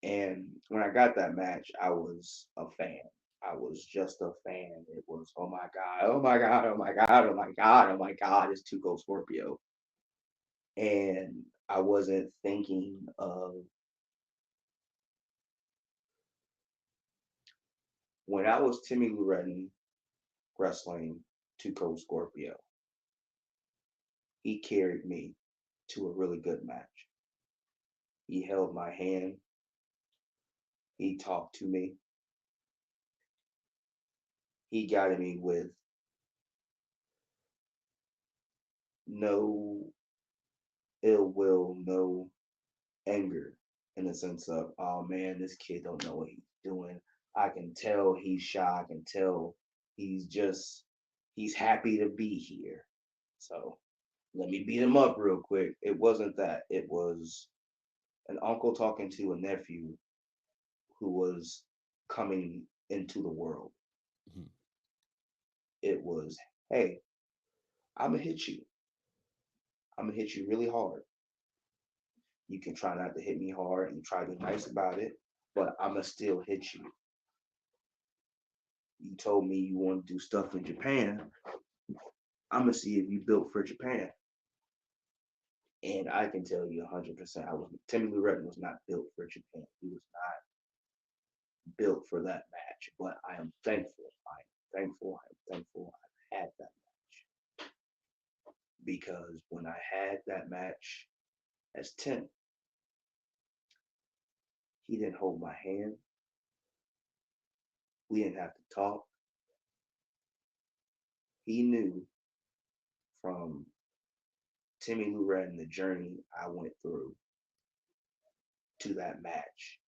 And when I got that match, I was a fan. I was just a fan. It was, oh my God, oh my God, oh my God, oh my God, oh my God, it's Two Cold Scorpio. And I wasn't thinking of When I was Timmy Loretton wrestling to Code Scorpio, he carried me to a really good match. He held my hand. He talked to me. He guided me with no ill will, no anger, in the sense of, oh man, this kid don't know what he's doing. I can tell he's shy. I can tell he's happy to be here. So let me beat him up real quick. It wasn't that. It was an uncle talking to a nephew who was coming into the world. Mhm. It was, hey, I'm gonna hit you. I'm gonna hit you really hard. You can try not to hit me hard and try to be nice about it, but I'm gonna still hit you. You told me you want to do stuff in Japan. I'm gonna see if you built for Japan. And I can tell you 100%, I was Timmy Loretton was not built for Japan. He was not built for that match. But I am thankful. I am thankful. I am thankful I had that match, because when I had that match as Tim, he didn't hold my hand. We didn't have to talk. He knew from Timmy Loretton the journey I went through to that match.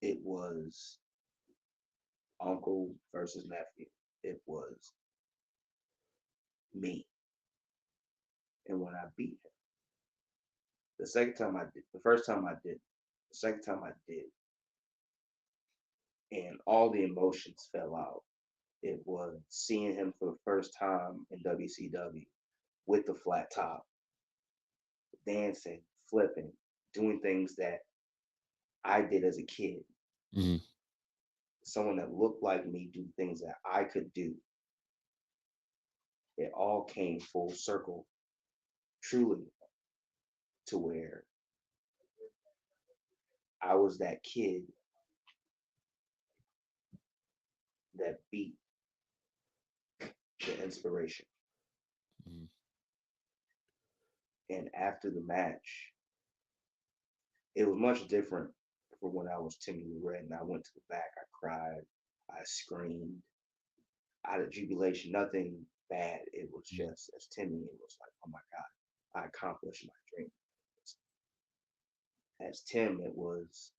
It was uncle versus nephew. It was me. And when I beat him, the second time I did, the first time I did, the second time I did, and all the emotions fell out. It was seeing him for the first time in WCW with the flat top, dancing, flipping, doing things that I did as a kid. Mhm. Someone that looked like me do things that I could do. It all came full circle, truly, to where I was that kid that beat the inspiration. Mhm. And after the match, it was much different from when I was Timmy Red and I went to the back. I cried, I screamed out of jubilation, nothing bad. It was Mhm. just, as Timmy, it was like, oh my God, I accomplished my dream. As Tim, it was,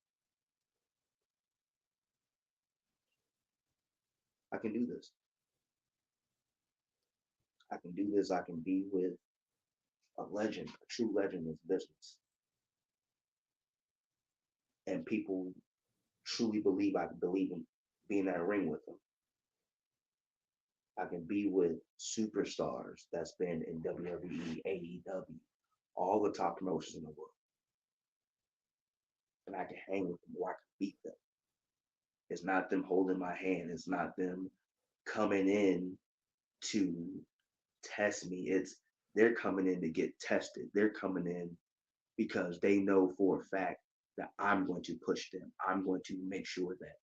I can do this. I can do this. I can be with a legend, a true legend in business. And people truly believe I can believe in being in that ring with them. I can be with superstars that's been in WWE, AEW, all the top promotions in the world. And I can hang with them or I can beat them. It's not them holding my hand. It's not them coming in to test me. It's they're coming in to get tested. They're coming in because they know for a fact that I'm going to push them. I'm going to make sure that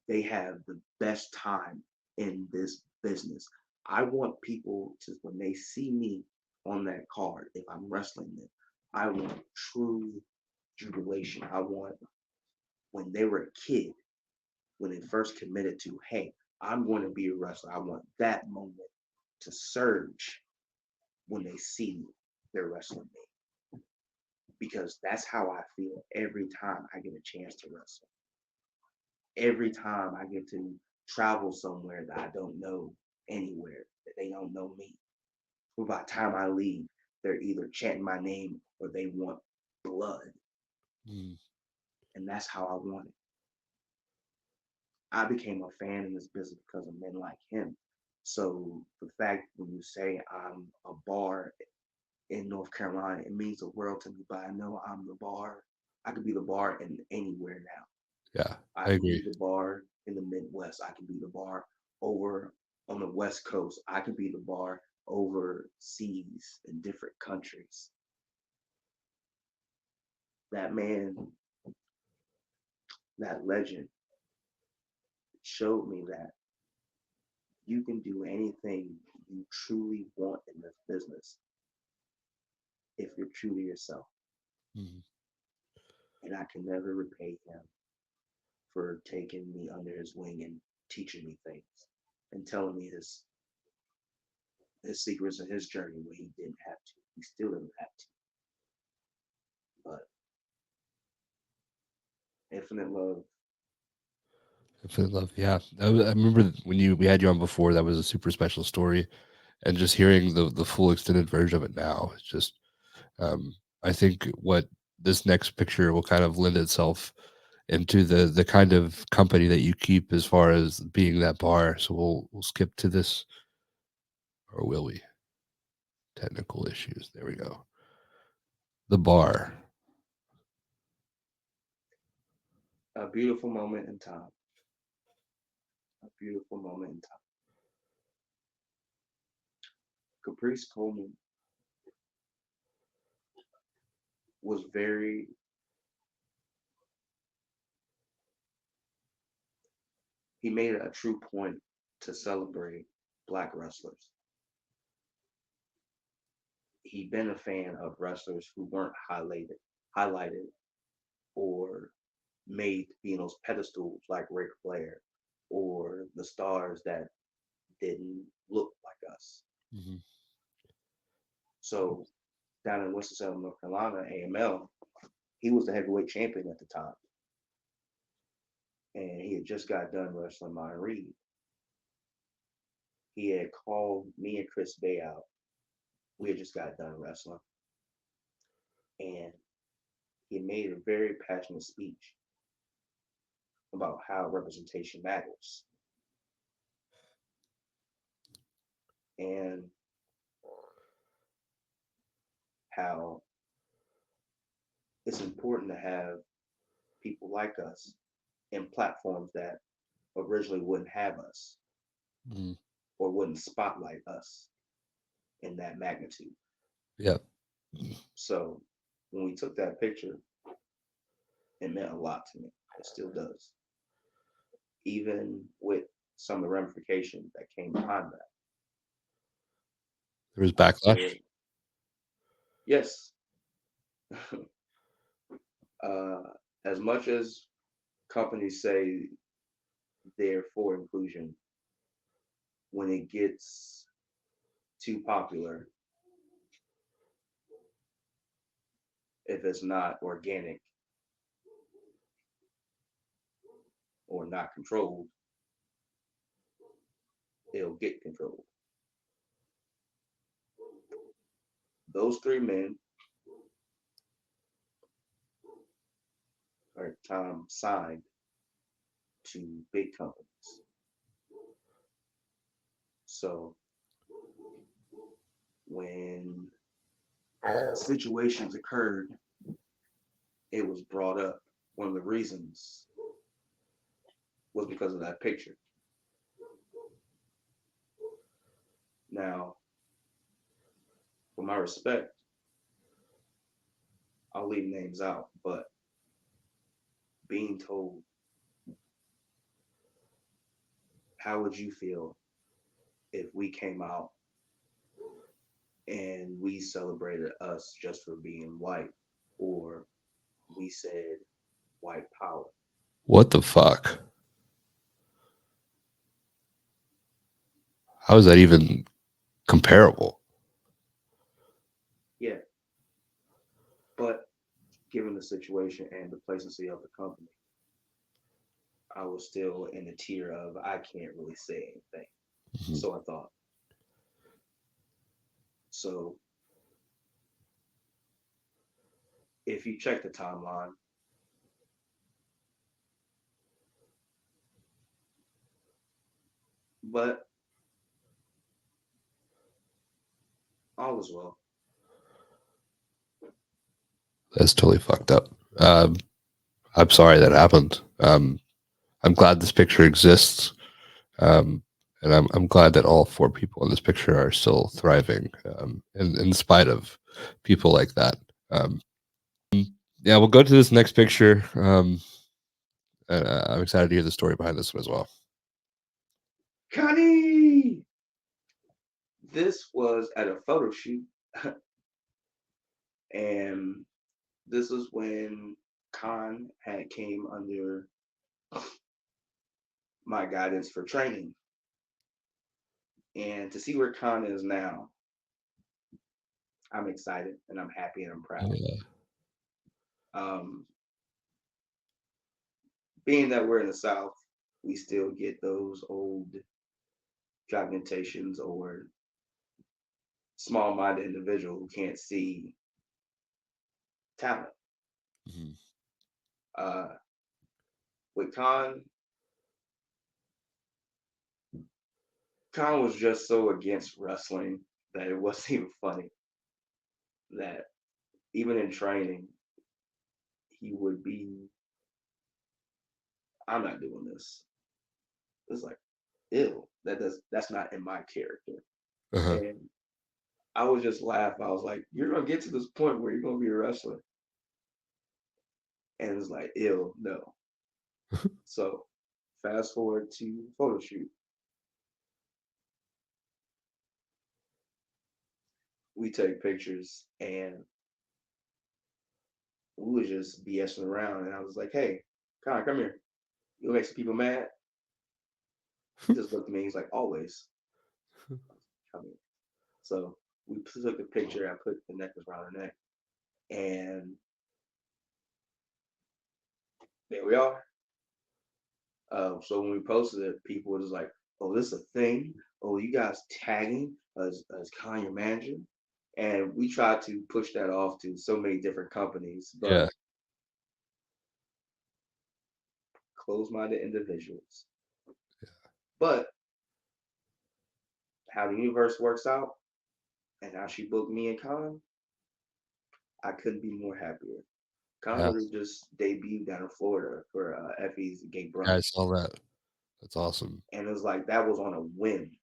they have the best time in this business. I want people to, when they see me on that card, if I'm wrestling them, I want true jubilation. I want when they were a kid, when they first committed to, hey, I'm going to be a wrestler. I want that moment to surge when they see me, they're wrestling me. Because that's how I feel every time I get a chance to wrestle. Every time I get to travel somewhere that I don't know anywhere, that they don't know me. But by the time I leave, they're either chanting my name or they want blood. Mhm. And that's how I want it. I became a fan in this business because of men like him. So the fact when you say I'm a bar in North Carolina, it means the world to me. But I know I'm the bar. I could be the bar in anywhere now. Yeah, I I can agree. be the bar in the Midwest. I can be the bar over on the West Coast. I can be the bar overseas in different countries. That man, that legend, showed me that you can do anything you truly want in this business if you're true to yourself. Mhm. And I can never repay him for taking me under his wing and teaching me things and telling me his secrets and his journey when he didn't have to. He still didn't have to. But infinite love. Infinite love. Yeah, I remember when you we had you on before. That was a super special story, and just hearing the full extended version of it now, it's just um, I think what this next picture will kind of lend itself into the kind of company that you keep as far as being that bar. So we'll skip to this, or will we? Technical issues. There we go. The bar. A beautiful moment in time. A beautiful moment in time. Caprice Coleman was very, he made it a true point to celebrate black wrestlers. He'd been a fan of wrestlers who weren't highlighted or made to be in those pedestals like Ric Flair or the stars that didn't look like us. Mhm. So down in Winston-Salem, North Carolina, AML, he was the heavyweight champion at the time. And he had just got done wrestling Myron Reed. He had called me and Chris Bay out. We had just got done wrestling. And he made a very passionate speech about how representation matters and how it's important to have people like us in platforms that originally wouldn't have us Mhm. or wouldn't spotlight us in that magnitude. Yeah. So when we took that picture, it meant a lot to me. It still does. Even with some of the ramifications that came behind that. There was I backlash. said, yes, uh, as much as companies say they're for inclusion, when it gets too popular, if it's not organic or not controlled, it'll get controlled. Those three men are at time signed to big companies. So when situations occurred, it was brought up. One of the reasons was because of that picture. Now, for my respect, I'll leave names out, but being told, how would you feel if we came out and we celebrated us just for being white, or we said white power? What the fuck? How is that even comparable? Yeah, but given the situation and the placency of the company, I was still in the tier of I can't really say anything. Mhm. So I thought. So if you check the timeline, but all is well. That's totally fucked up. Um, I'm sorry that happened. I'm glad this picture exists. Um, and I'm glad that all four people in this picture are still thriving, in spite of people like that. Um, yeah, we'll go to this next picture. I'm excited to hear the story behind this one as well. Connie. This was at a photo shoot, and this was when Khan had came under my guidance for training. And to see where Khan is now, I'm excited and I'm happy and I'm proud. Yeah. Um, being that we're in the South, we still get those old fragmentations or small-minded individual who can't see talent. Mhm. Uh, with Khan, Khan was just so against wrestling that it wasn't even funny. That even in training, he would be, I'm not doing this. It's like, ew, that's not in my character. Uh-huh. And I would just laugh. I was like, you're gonna get to this point where you're gonna be a wrestler. And it's like, ew, no. So fast forward to photo shoot. We take pictures and we was just BSing around. And I was like, hey, Con, come here. You'll make some people mad. He just looked at me. He's like, always. Come here. So we took a picture. I put the necklace around her neck. And there we are. So when we posted it, people were just like, "Oh, this is a thing. Oh, you guys tagging as Kanye manager," and we tried to push that off to so many different companies, Yeah. but closed-minded individuals. But how the universe works out and how she booked me and Con, I couldn't be more happier. Con Yeah. literally just debuted down in Florida for Effie's gay Yeah, I brunch, saw that. That's awesome. and it was like that was on a whim.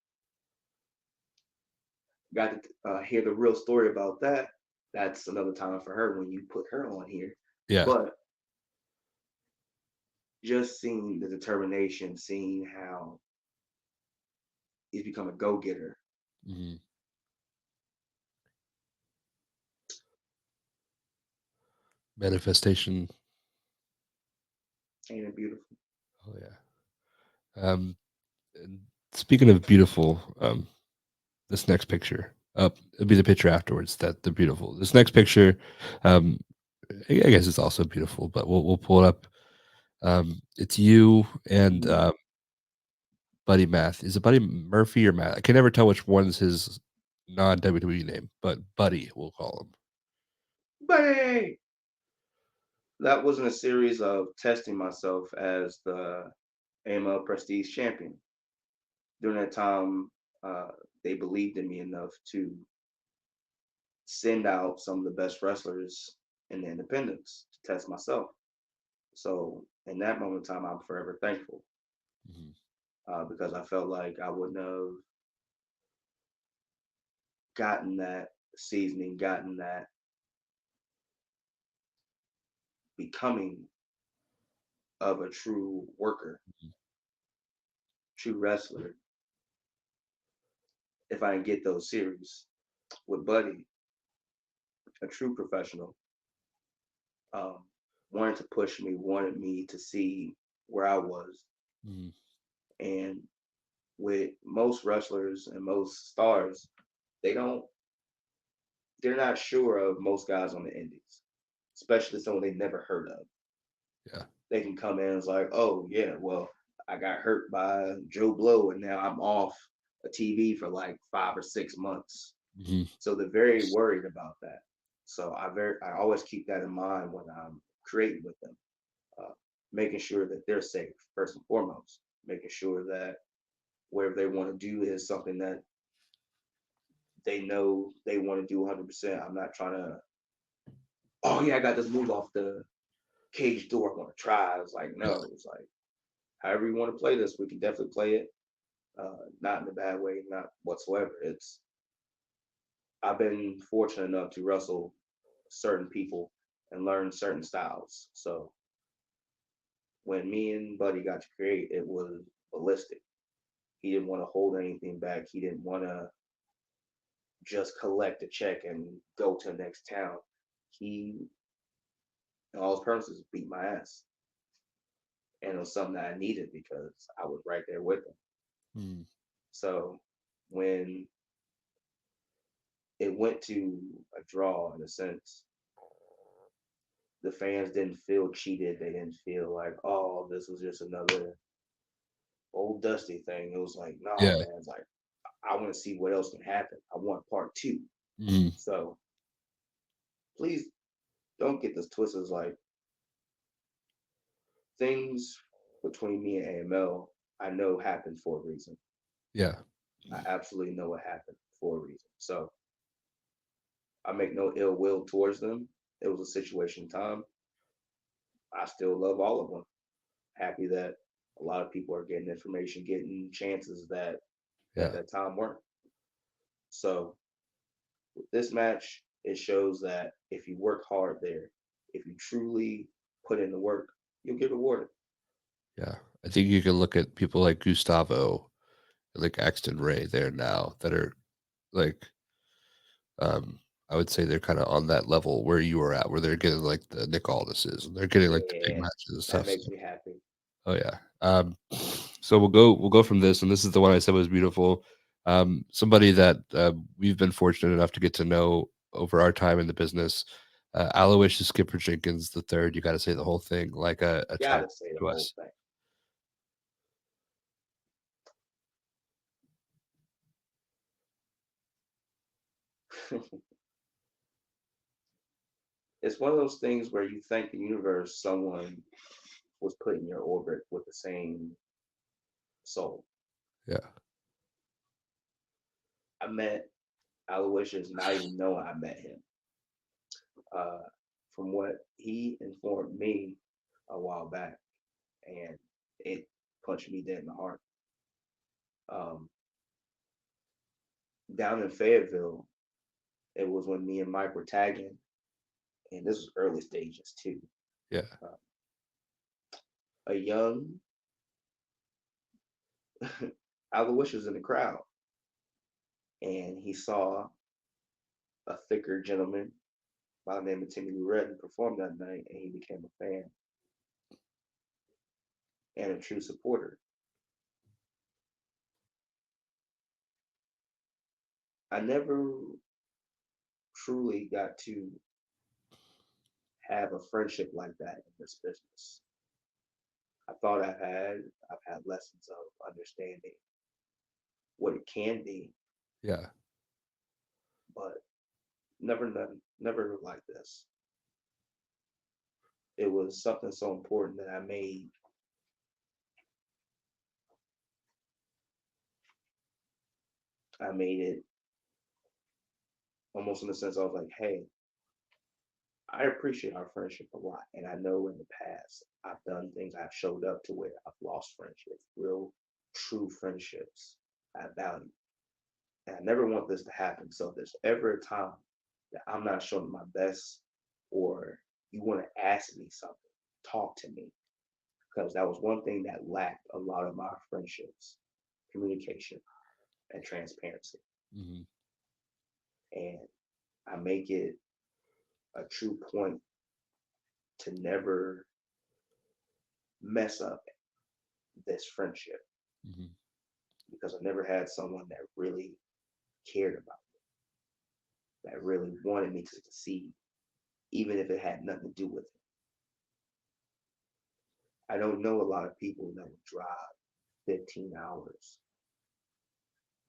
Got to hear the real story about that. That's another time for her when you put her on here. Yeah. But just seeing the determination, seeing how he's become a go getter, Mhm. Manifestation. ain't it beautiful? Oh yeah. And speaking of beautiful, this next picture. It'll be the picture afterwards that they're beautiful. This next picture, um, I guess it's also beautiful, but we'll pull it up. It's you and Mm. Buddy Math. Is it Buddy Murphy or Matt? I can never tell which one's his non WWE name, but Buddy, we'll call him. Bang! That was in a series of testing myself as the AML Prestige champion. During that time, they believed in me enough to send out some of the best wrestlers in the independents to test myself. So in that moment in time, I'm forever thankful Mhm. because I felt like I wouldn't have gotten that seasoning, gotten that becoming of a true worker, true wrestler, if I didn't get those series with Buddy, a true professional, um, wanted to push me, wanted me to see where I was. Mhm. And with most wrestlers and most stars, they don't, they're not sure of most guys on the indies, especially someone they never heard of. Yeah. They can come in and it's like, oh yeah, well, I got hurt by Joe Blow and now I'm off a TV for like 5 or 6 months. Mhm. So they're very worried about that. So I always keep that in mind when I'm creating with them, uh, making sure that they're safe first and foremost, making sure that whatever they want to do is something that they know they want to do 100%. I'm not trying to, oh yeah, I got this move off the cage door. I want to try. I was like, Yeah. no, it's like however you want to play this, we can definitely play it. Not in a bad way, not whatsoever. It's I've been fortunate enough to wrestle certain people and learn certain styles. So when me and Buddy got to create, it was ballistic. He didn't want to hold anything back. He didn't want to just collect a check and go to the next town. He, in all his purposes, beat my ass. And it was something that I needed because I was right there with him. Mm. So when it went to a draw, in a sense, the fans didn't feel cheated. They didn't feel like, oh, this was just another old dusty thing. It was like, nah, Yeah. man. It's like, I want to see what else can happen. I want part two. Mm. So please don't get this twisted. It's like things between me and AML, I know happened for a reason. Yeah. I absolutely know what happened for a reason. So I make no ill will towards them. It was a situation in time. I still love all of them. Happy that a lot of people are getting information, getting chances that at Yeah. that time weren't. So with this match, it shows that if you work hard there, if you truly put in the work, you'll get rewarded. Yeah. I think you can look at people like Gustavo, like Axton Ray there now that are like um I would say they're kind of on that level where you were at, where they're getting like the Nick Aldises and they're getting like the big Yeah, matches and that stuff. makes So, me happy. oh yeah. So we'll go from this, and this is the one I said was beautiful. Somebody that we've been fortunate enough to get to know over our time in the business. Aloysius Skipper Jenkins the third. You got to say the whole thing like a child Gotta say the to whole us. thing. It's one of those things where you thank the universe someone was put in your orbit with the same soul. Yeah. I met Aloysius not even knowing I met him. Uh, from what he informed me a while back, and it punched me dead in the heart. Um, Down in Fayetteville, it was when me and Mike were tagging, and this was early stages too. Yeah. Uh, a young Aloysius in the crowd, and he saw a thicker gentleman by the name of Timmy Lou Redden perform that night, and he became a fan and a true supporter. I never truly got to have a friendship like that in this business. I thought I've had lessons of understanding what it can be, Yeah. but never like this. It was something so important that I made it almost in the sense I was like, hey, I appreciate our friendship a lot. And I know in the past I've done things, I've showed up to where I've lost friendships, real true friendships I value. And I never want this to happen. So if there's ever a time that I'm not showing my best or you want to ask me something, talk to me. Because that was one thing that lacked a lot of my friendships, communication and transparency. Hmm. And I make it a true point to never mess up this friendship Hmm. because I never had someone that really cared about me, that really wanted me to succeed, even if it had nothing to do with it. I don't know a lot of people that would drive 15 hours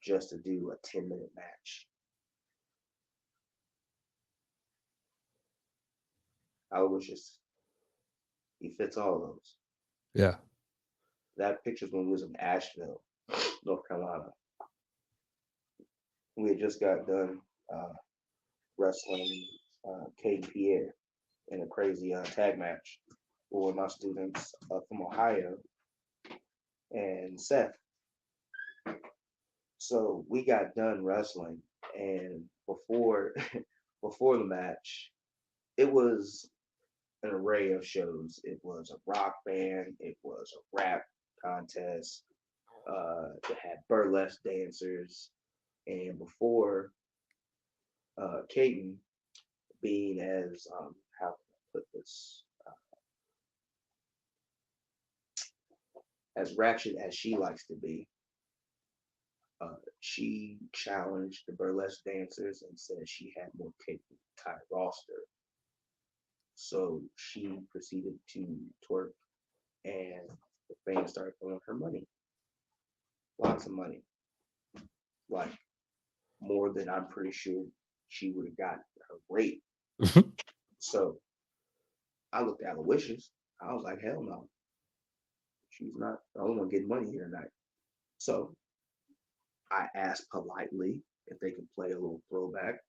just to do a 10-minute match. I was just, he fits all of those. Yeah. That picture's when we was in Asheville, North Carolina. We had just got done uh, wrestling Kate Pierre in a crazy tag match with my students from Ohio and Seth. So we got done wrestling, and before before the match, it was an array of shows. It was a rock band, it was a rap contest, They had burlesque dancers, and before Caden being as how can I put this as ratchet as she likes to be, she challenged the burlesque dancers and said she had more cake than the entire roster. So she proceeded to twerk, and the fans started throwing her money, lots of money, like more than I'm pretty sure she would have got her rate. So I looked at Aloysius. I was like, hell no, she's not the only one getting money here tonight. So I asked politely if they could play a little throwback.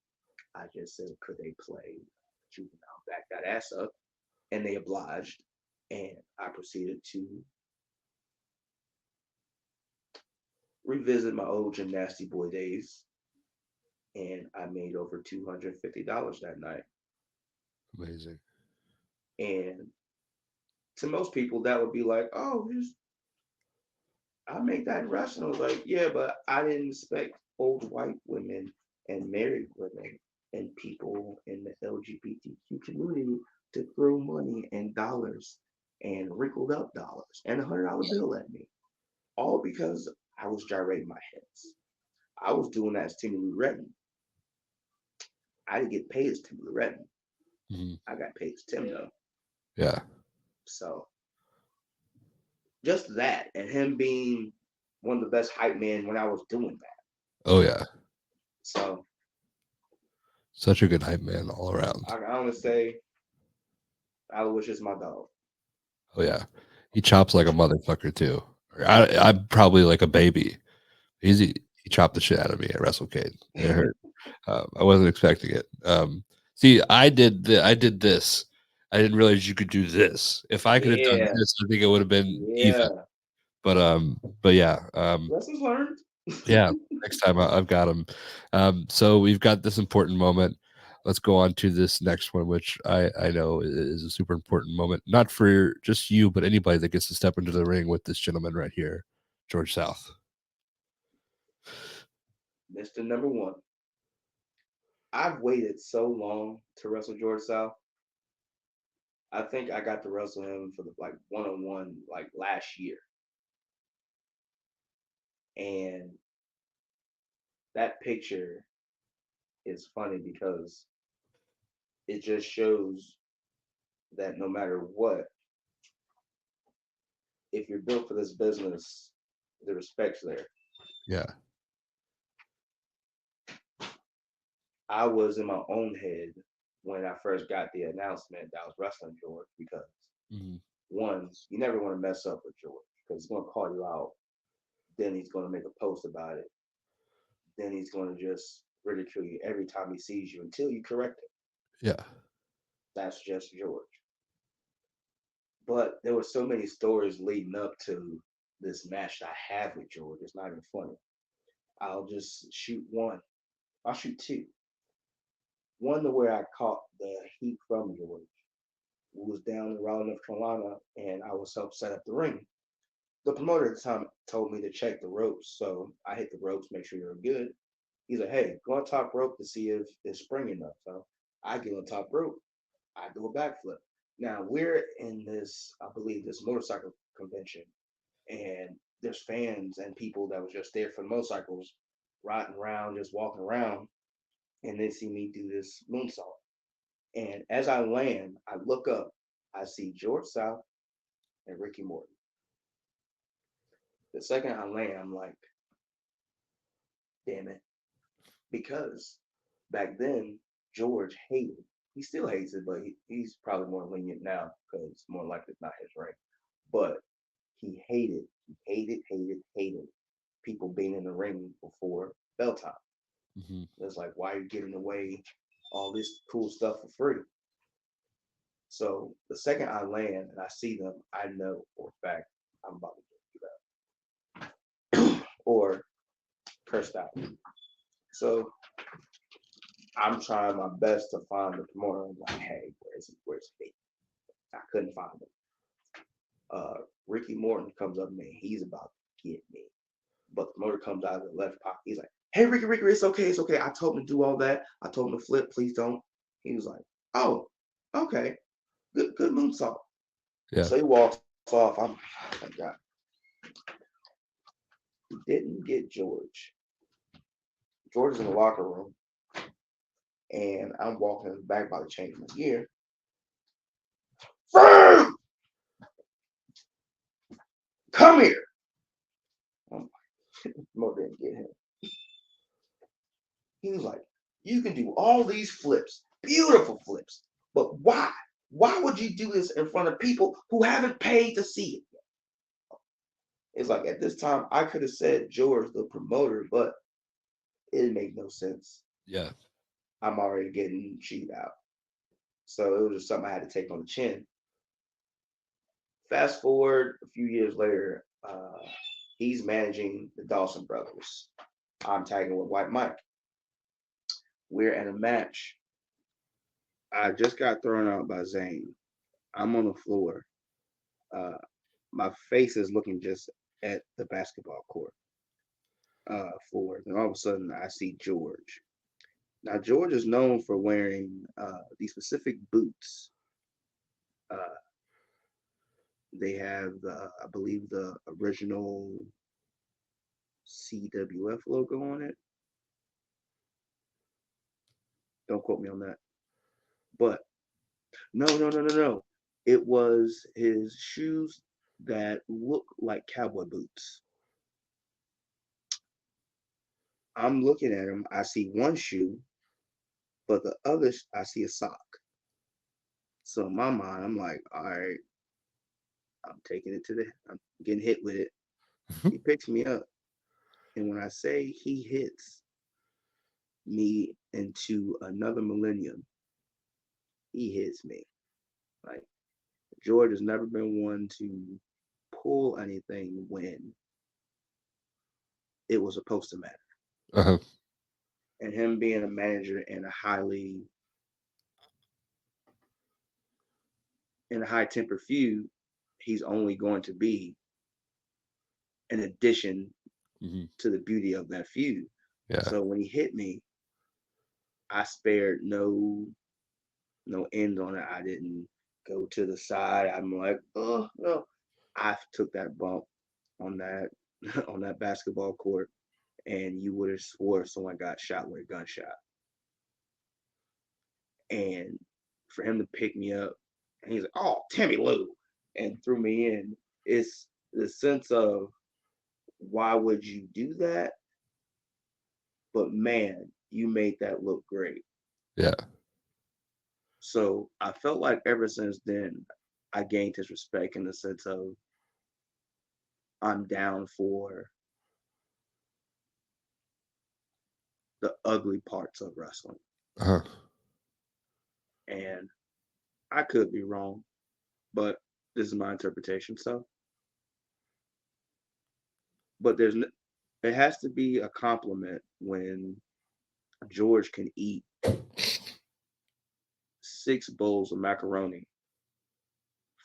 I just said, could they play Juvenile Back That Ass Up? And they obliged. And I proceeded to revisit my old Gymnasty Boy days. And I made over $250 that night. Amazing. And to most people, that would be like, oh, just I make that in wrestling. I was like, yeah, but I didn't expect old white women and married women and people in the LGBTQ community to throw money and dollars and wrinkled up dollars and $100 bill at me, all because I was gyrating my hips. I was doing that as Timmy Lee Redden. I didn't get paid as Timmy Lee Redden. Hmm. I got paid as Tim though. Yeah. So just that and him being one of the best hype men when I was doing that. Oh yeah. So Such a good hype man all around. I want to say Aloysius is my dog. Oh yeah. He chops like a motherfucker too. I'm probably like a baby. He chopped the shit out of me at WrestleCade. It hurt. I wasn't expecting it. See, I did this. I didn't realize you could do this. If I could have done Yeah, this, I think it would have been even. yeah. But yeah, Lessons learned. yeah. Next time I've got him. So we've got this important moment. Let's go on to this next one, which I know is a super important moment, not for just you, but anybody that gets to step into the ring with this gentleman right here, George South. Mr. Number One. I've waited so long to wrestle George South. I think I got to wrestle him for the like one on one like last year, and that picture is funny because it just shows that no matter what, if you're built for this business, the respect's there. Yeah. I was in my own head when I first got the announcement that I was wrestling George because Mhm. one, you never want to mess up with George because he's going to call you out. Then he's going to make a post about it. Then he's going to just ridicule you every time he sees you until you correct it. Yeah. That's just George. But there were so many stories leading up to this match that I have with George. It's not even funny. I'll just shoot one. I'll shoot two. One to where I caught the heat from George. We was down in Raleigh, North Carolina, and I was helped set up the ring. The promoter at the time told me to check the ropes, so I hit the ropes, make sure you're good. He's like, "Hey, go on top rope to see if it's spring enough." So I get on top rope, I do a backflip. Now we're in this, I believe, this motorcycle convention, and there's fans and people that was just there for the motorcycles, riding around, just walking around, and they see me do this moonsault. And as I land, I look up, I see George South and Ricky Morton. The second I land, I'm like, damn it. Because back then, George hated, he still hates it, but he's probably more lenient now because more likely it's not his rank. But he hated people being in the ring before bell time. Hmm. It's like, why are you giving away all this cool stuff for free? So the second I land and I see them, I know for a fact I'm about to get beat up or cursed out. So I'm trying my best to find the promoter. I'm like, hey, where's he? Where's he? I couldn't find him. Ricky Morton comes up to me. He's about to get me. But the promoter comes out of the left pocket. He's like, "Hey, Ricky, Ricky, it's okay, it's okay. I told him to do all that. I told him to flip. Please don't." He was like, "Oh, okay, good moonsault." Yeah. So he walks off. I'm like, "Oh my God." He didn't get George. George is in the locker room, and I'm walking back by the change my gear. Ferg, come here. I'm like, Mo didn't get him. He was like, "You can do all these flips, beautiful flips, but why? Why would you do this in front of people who haven't paid to see it?" It's like at this time I could have said George the promoter, but it made no sense. Yeah. I'm already getting chewed out. So it was just something I had to take on the chin. Fast forward a few years later, he's managing the Dawson brothers. I'm tagging with White Mike. We're in a match. I just got thrown out by Zane. I'm on the floor. Uh, my face is looking just at the basketball court floor. Then all of a sudden, I see George. Now, George is known for wearing these specific boots. Uh, they have, I believe, the original CWF logo on it. Don't quote me on that. But no, no, no, no, no. It was his shoes that look like cowboy boots. I'm looking at him. I see one shoe, but the other, I see a sock. So in my mind, I'm like, all right, I'm taking it to I'm getting hit with it. He picks me up. And when I say he hits me into another millennium, he hits me. Like, George has never been one to pull anything when it was supposed to matter. Uh-huh. And him being a manager in a high temper feud, he's only going to be an addition Hmm. to the beauty of that feud. Yeah. So when he hit me, I spared no end on it. I didn't go to the side. I'm like, oh no. I took that bump on that on that basketball court, and you would have swore someone got shot with a gunshot. And for him to pick me up, and he's like, "Oh, Timmy Lou," and threw me in. It's the sense of why would you do that? But man, you made that look great. Yeah. So I felt like ever since then, I gained his respect in the sense of I'm down for the ugly parts of wrestling. Uh-huh. And I could be wrong, but this is my interpretation. So, but it has to be a compliment when George can eat 6 bowls of macaroni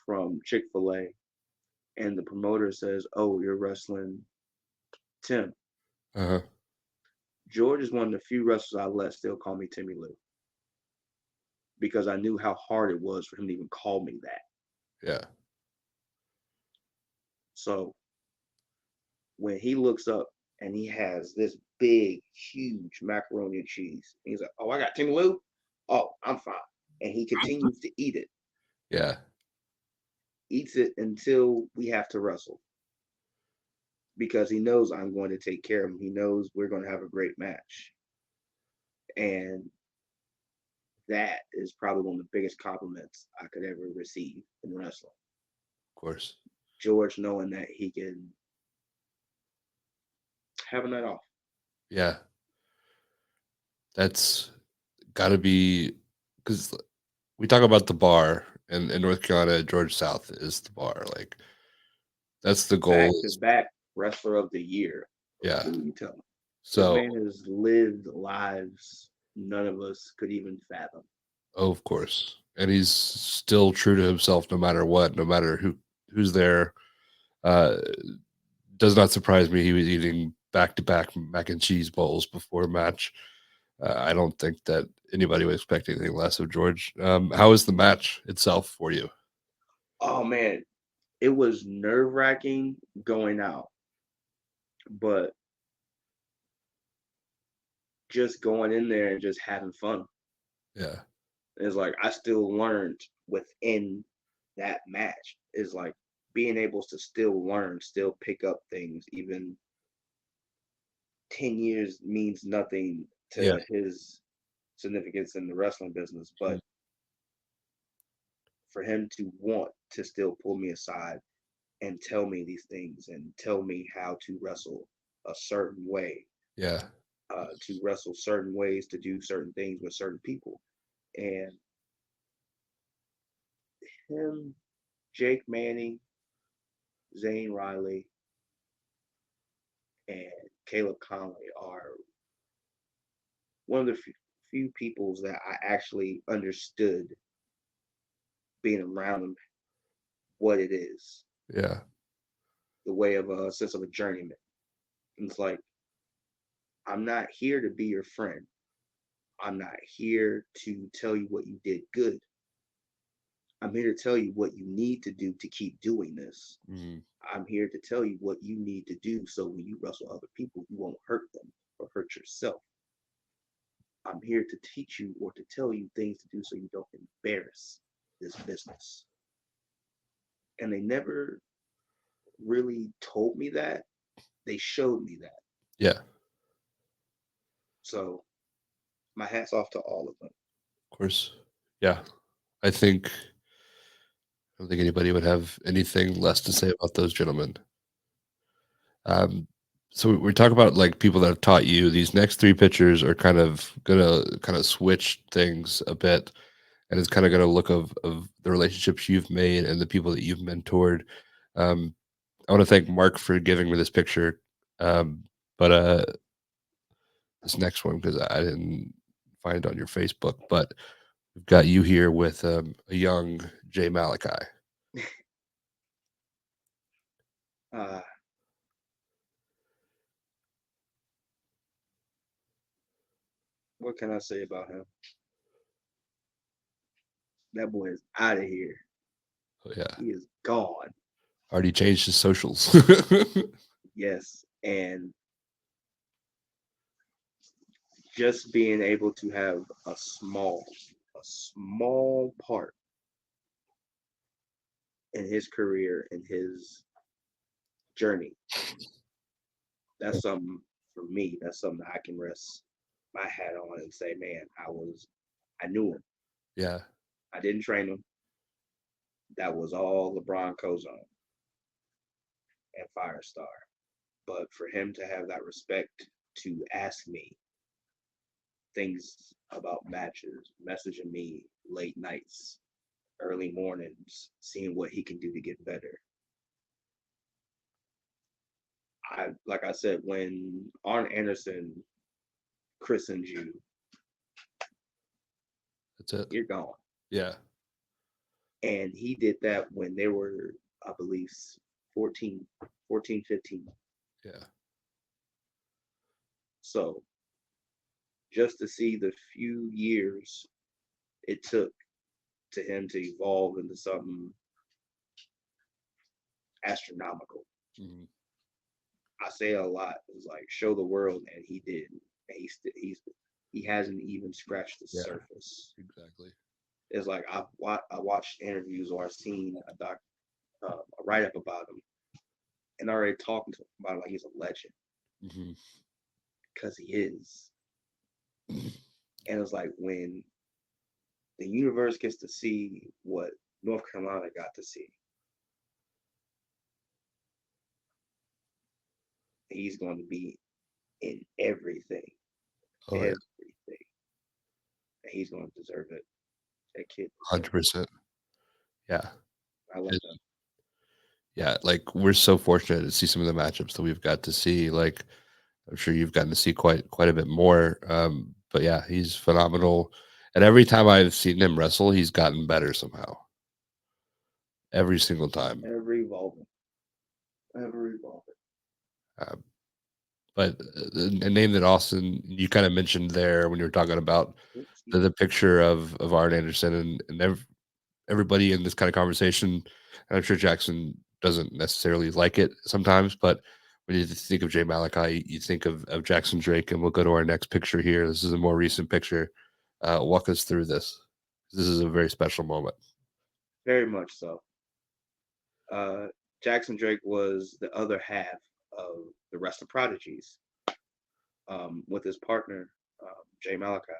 from Chick-fil-A and the promoter says, "Oh, you're wrestling Tim." Uh-huh. George is one of the few wrestlers I let still call me Timmy Lou because I knew how hard it was for him to even call me that. Yeah. So when he looks up and he has this big, huge macaroni and cheese, he's like, "Oh, I got Timmy Lou. Oh, I'm fine." And he continues to eat it, Yeah. eats it until we have to wrestle because he knows I'm going to take care of him. He knows we're going to have a great match. And that is probably one of the biggest compliments I could ever receive in wrestling. Of course. George knowing that he can have a night off. Yeah. That's got to be because we talk about the bar in North Carolina. George South is the bar. Like that's the goal. Back to back wrestler of the year. Yeah. Who are you telling? This So, man has lived lives none of us could even fathom. oh, of course, and he's still true to himself, no matter what, no matter who's there. Uh, does not surprise me. He was eating back-to-back mac and cheese bowls before match. I don't think that anybody would expect anything less of George. How was the match itself for you? Oh man, it was nerve-wracking going out, but just going in there and just having fun. Yeah, It's like I still learned within that match. Is like being able to still learn, still pick up things. Even 10 years means nothing yeah, to his significance in the wrestling business, but mm, for him to want to still pull me aside and tell me these things and tell me how to wrestle a certain way, yeah, to wrestle certain ways, to do certain things with certain people. And him, Jake Manning, Zane Riley, and Caleb Conley are one of the few peoples that I actually understood being around them, what it is, yeah, the way of a sense of a journeyman. And it's like, I'm not here to be your friend. I'm not here to tell you what you did good. I'm here to tell you what you need to do to keep doing this. mhm, I'm here to tell you what you need to do so when you wrestle other people, you won't hurt them or hurt yourself. I'm here to teach you or to tell you things to do so you don't embarrass this business. And they never really told me that. They showed me that. yeah. So my hat's off to all of them. Of course, yeah. I think I don't think anybody would have anything less to say about those gentlemen. Um, so we talk about like people that have taught you. These next three pictures are kind of gonna kind of switch things a bit, and it's kind of gonna look of the relationships you've made and the people that you've mentored. Um, I want to thank Mark for giving me this picture, but this next one because I didn't find it on your Facebook, but we've got you here with a young Jay Malachi. Uh, what can I say about him? That boy is out of here. Oh yeah, He is gone. already changed his socials. Yes. And just being able to have a small part in his career and his journey, that's something for me. That's something I can rest my hat on and say, man, I knew him. Yeah, I didn't train him. That was all LeBron Cozone and Firestar. But for him to have that respect to ask me things about matches, messaging me late nights, early mornings, seeing what he can do to get better. Like I said, when Arn Anderson christened you, that's it. you're gone. Yeah, And he did that when they were, I believe, 14, 14, 15. yeah, So just to see the few years it took to him to evolve into something astronomical. mhm, I say a lot. It's like show the world, and he did. And he hasn't even scratched the yeah, surface. exactly. It's like I watched interviews or I've seen a write up about him, and already talking to him about it like he's a legend Mhm. because he is. And it's like when the universe gets to see what North Carolina got to see, he's going to be in everything, Oh yeah, everything, and he's going to deserve it. That kid deserves. 100%. Yeah, I love and him. yeah. Like we're so fortunate to see some of the matchups that we've got to see. Like I'm sure you've gotten to see quite a bit more. But yeah, he's phenomenal. And every time I've seen him wrestle, he's gotten better somehow. Every single time. Ever evolving, ever evolving. Um, but a name that Austin you kind of mentioned there when you were talking about Oops, the picture of Arn Anderson and everybody in this kind of conversation, and I'm sure Jackson doesn't necessarily like it sometimes, but when you think of Jay Malachi, you think of Jackson Drake, and we'll go to our next picture here. This is a more recent picture. Walk us through this. This is a very special moment. very much so. Uh, Jackson Drake was the other half of the Rest of Prodigies with his partner, Jay Malachi.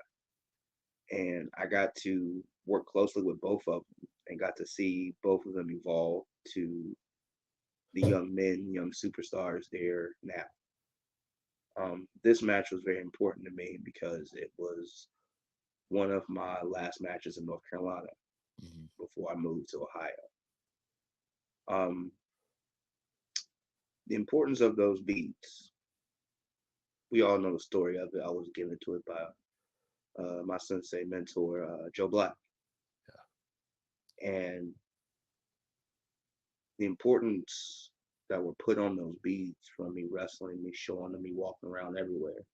And I got to work closely with both of them and got to see both of them evolve to the young men, young superstars they're now. This match was very important to me because it was one of my last matches in North Carolina Mhm. before I moved to Ohio. Um, the importance of those beats, we all know the story of it. I was given to it by my sensei mentor, Joe Black. And the importance that were put on those beats from me wrestling, me showing them, me walking around everywhere,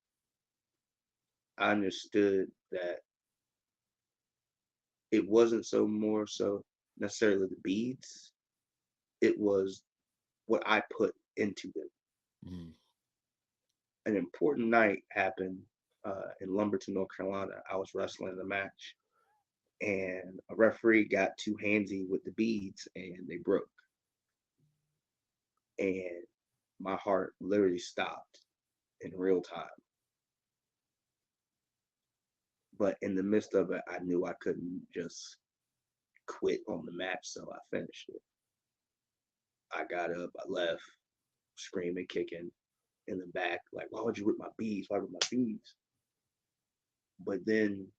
I understood that it wasn't so more so necessarily the beads, it was what I put into them. Mhm. An important night happened in Lumberton, North Carolina. I was wrestling in a match, and a referee got too handsy with the beads, and they broke. And my heart literally stopped in real time. But in the midst of it, I knew I couldn't just quit on the match, so I finished it. I got up, I left, screaming, kicking in the back, like, "Why would you rip my beads? Why rip my beads?" But then,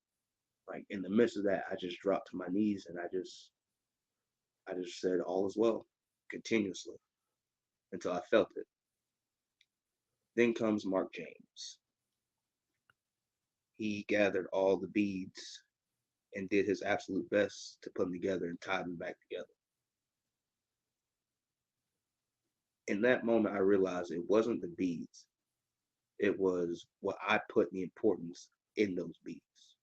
like in the midst of that, I just dropped to my knees and I just said, "All is well," continuously until I felt it. Then comes Mark James. He gathered all the beads and did his absolute best to put them together and tie them back together. In that moment, I realized it wasn't the beads, it was what I put the importance in those beats.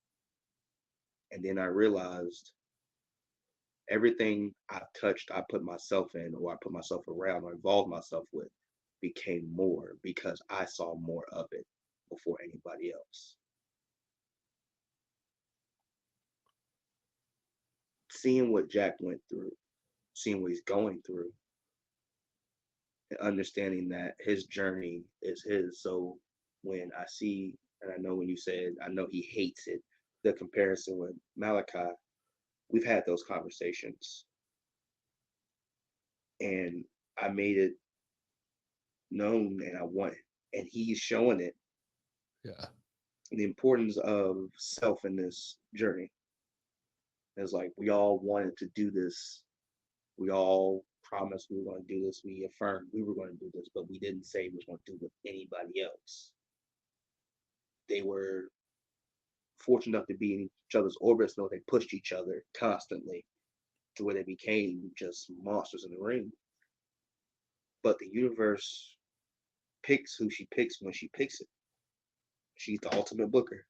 And then I realized everything I touched, I put myself in, or I put myself around, or involved myself with, became more because I saw more of it before anybody else. Seeing what Jack went through, seeing what he's going through, and understanding that his journey is his. So when I see, and I know when you said, I know he hates it, the comparison with Malachi, we've had those conversations. And I made it known and I want, and he's showing it Yeah. the importance of self in this journey. It's like we all wanted to do this. We all promised we were going to do this. We affirmed we were going to do this, but we didn't say we were going to do it with anybody else. They were fortunate enough to be in each other's orbits, so they pushed each other constantly to where they became just monsters in the ring. But the universe picks who she picks when she picks it. She's the ultimate booker.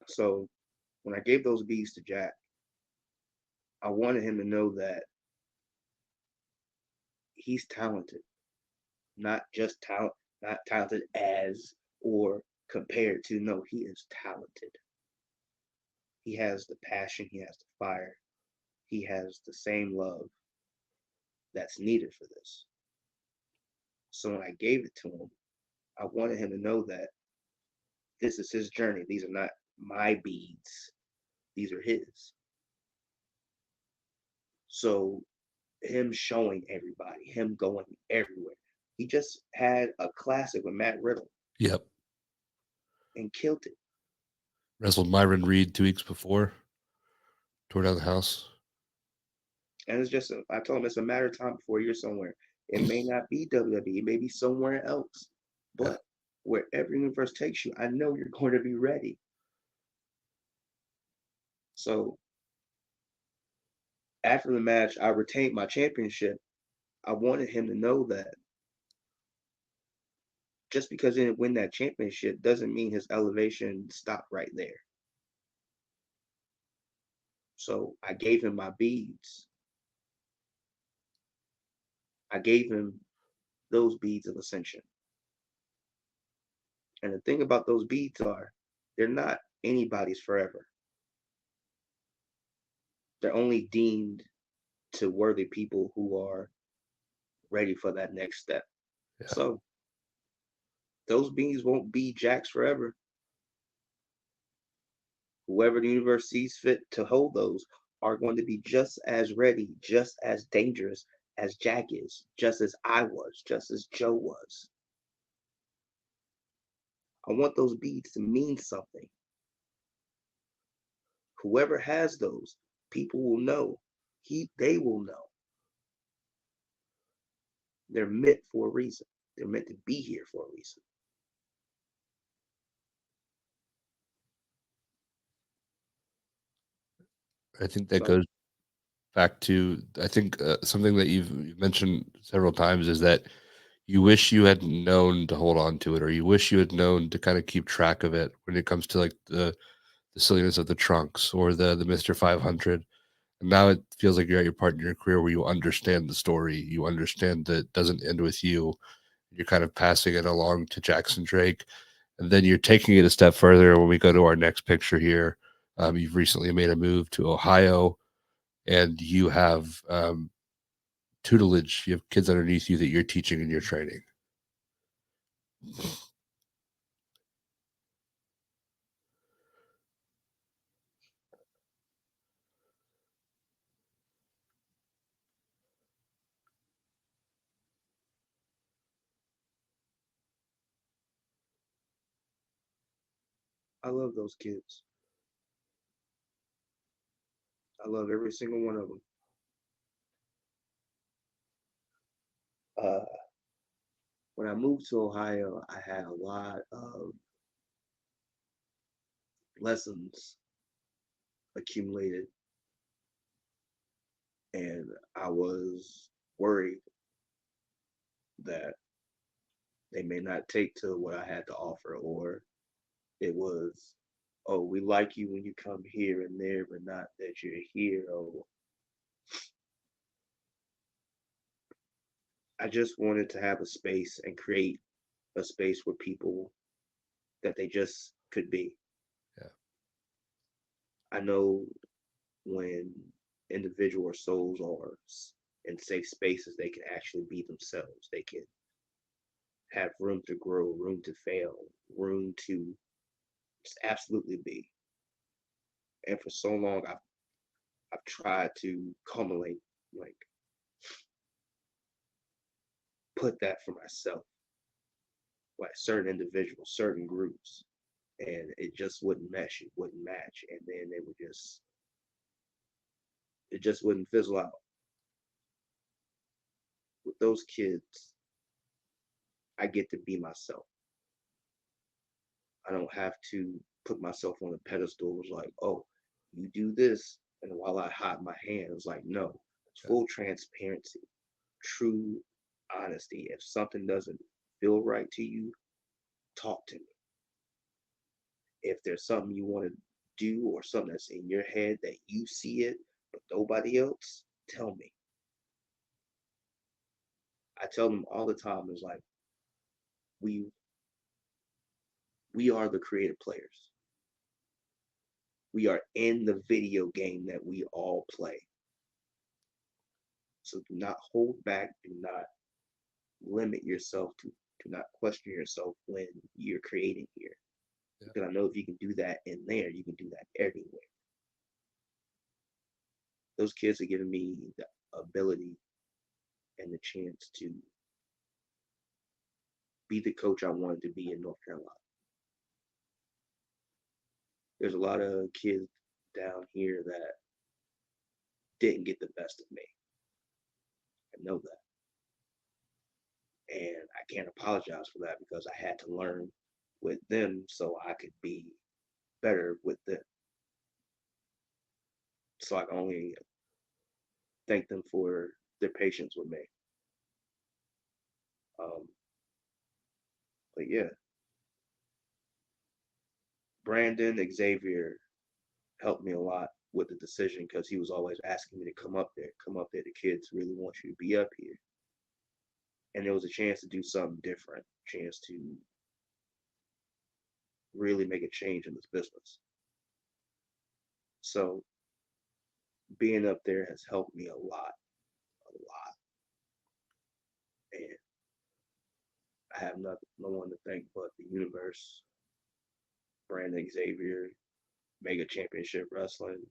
So when I gave those beats to Jack, I wanted him to know that he's talented, not just talent, not talented as or compared to. No, he is talented. He has the passion, he has the fire, he has the same love that's needed for this. So when I gave it to him, I wanted him to know that this is his journey. These are not my beads, these are his. So him showing everybody, him going everywhere. He just had a classic with Matt Riddle Yep. and killed it. Wrestled Myron Reed 2 weeks before. Tore down the house. And it's just, I told him it's a matter of time before you're somewhere. It may not be WWE, it may be somewhere else. Yeah. But wherever universe takes you, I know you're going to be ready. So after the match, I retained my championship. I wanted him to know that Just because he didn't win that championship doesn't mean his elevation stopped right there. So I gave him my beads. I gave him those beads of ascension. And the thing about those beads are they're not anybody's forever. They're only deemed to worthy people who are ready for that next step. Yeah. So those beings won't be Jack's forever. Whoever the universe sees fit to hold those are going to be just as ready, just as dangerous as Jack is, just as I was, just as Joe was. I want those beads to mean something. Whoever has those, people will know. They will know. They're meant for a reason. They're meant to be here for a reason. I think that So goes back to I think something that you've mentioned several times is that you wish you had known to hold on to it, or you wish you had known to kind of keep track of it when it comes to like the silliness of the trunks or the Mr. 500. And now it feels like you're at your part in your career where you understand the story. You understand that it doesn't end with you. You're kind of passing it along to Jackson Drake. And then you're taking it a step further when we go to our next picture here. You've recently made a move to Ohio and you have tutelage. You have kids underneath you that you're teaching and you're training. I love those kids. I love every single one of them. Uh, when I moved to Ohio, I had a lot of lessons accumulated, and I was worried that they may not take to what I had to offer, or it was, oh, we like you when you come here and there, but not that you're here. Oh, I just wanted to have a space and create a space where people that they just could be. Yeah. I know when individual souls are in safe spaces, they can actually be themselves. They can have room to grow, room to fail, room to just absolutely be. And for so long, I've tried to culminate, like put that for myself, like certain individuals, certain groups, and it just wouldn't mesh, it wouldn't match, and then they would just, it just wouldn't fizzle out. With those kids, I get to be myself. I don't have to put myself on a pedestal. It's like, oh, you do this, and while I hide my hand, it's like, no, it's Yeah. full transparency, true honesty. If something doesn't feel right to you, talk to me. If there's something you want to do or something that's in your head that you see it, but nobody else, tell me. I tell them all the time, it's like, we we are the creative players. We are in the video game that we all play. So do not hold back, do not limit yourself, to do not question yourself when you're creating here. Yeah. Because I know if you can do that in there, you can do that everywhere. Those kids are giving me the ability and the chance to be the coach I wanted to be in North Carolina. There's a lot of kids down here that didn't get the best of me. I know that. And I can't apologize for that because I had to learn with them so I could be better with them. So I can only thank them for their patience with me. Um, But yeah, Brandon Xavier helped me a lot with the decision because he was always asking me to come up there, come up there. The kids really want you to be up here. And there was a chance to do something different, chance to really make a change in this business. So being up there has helped me a lot. And I have no one to thank but the universe, Brandon Xavier, Mega Championship Wrestling,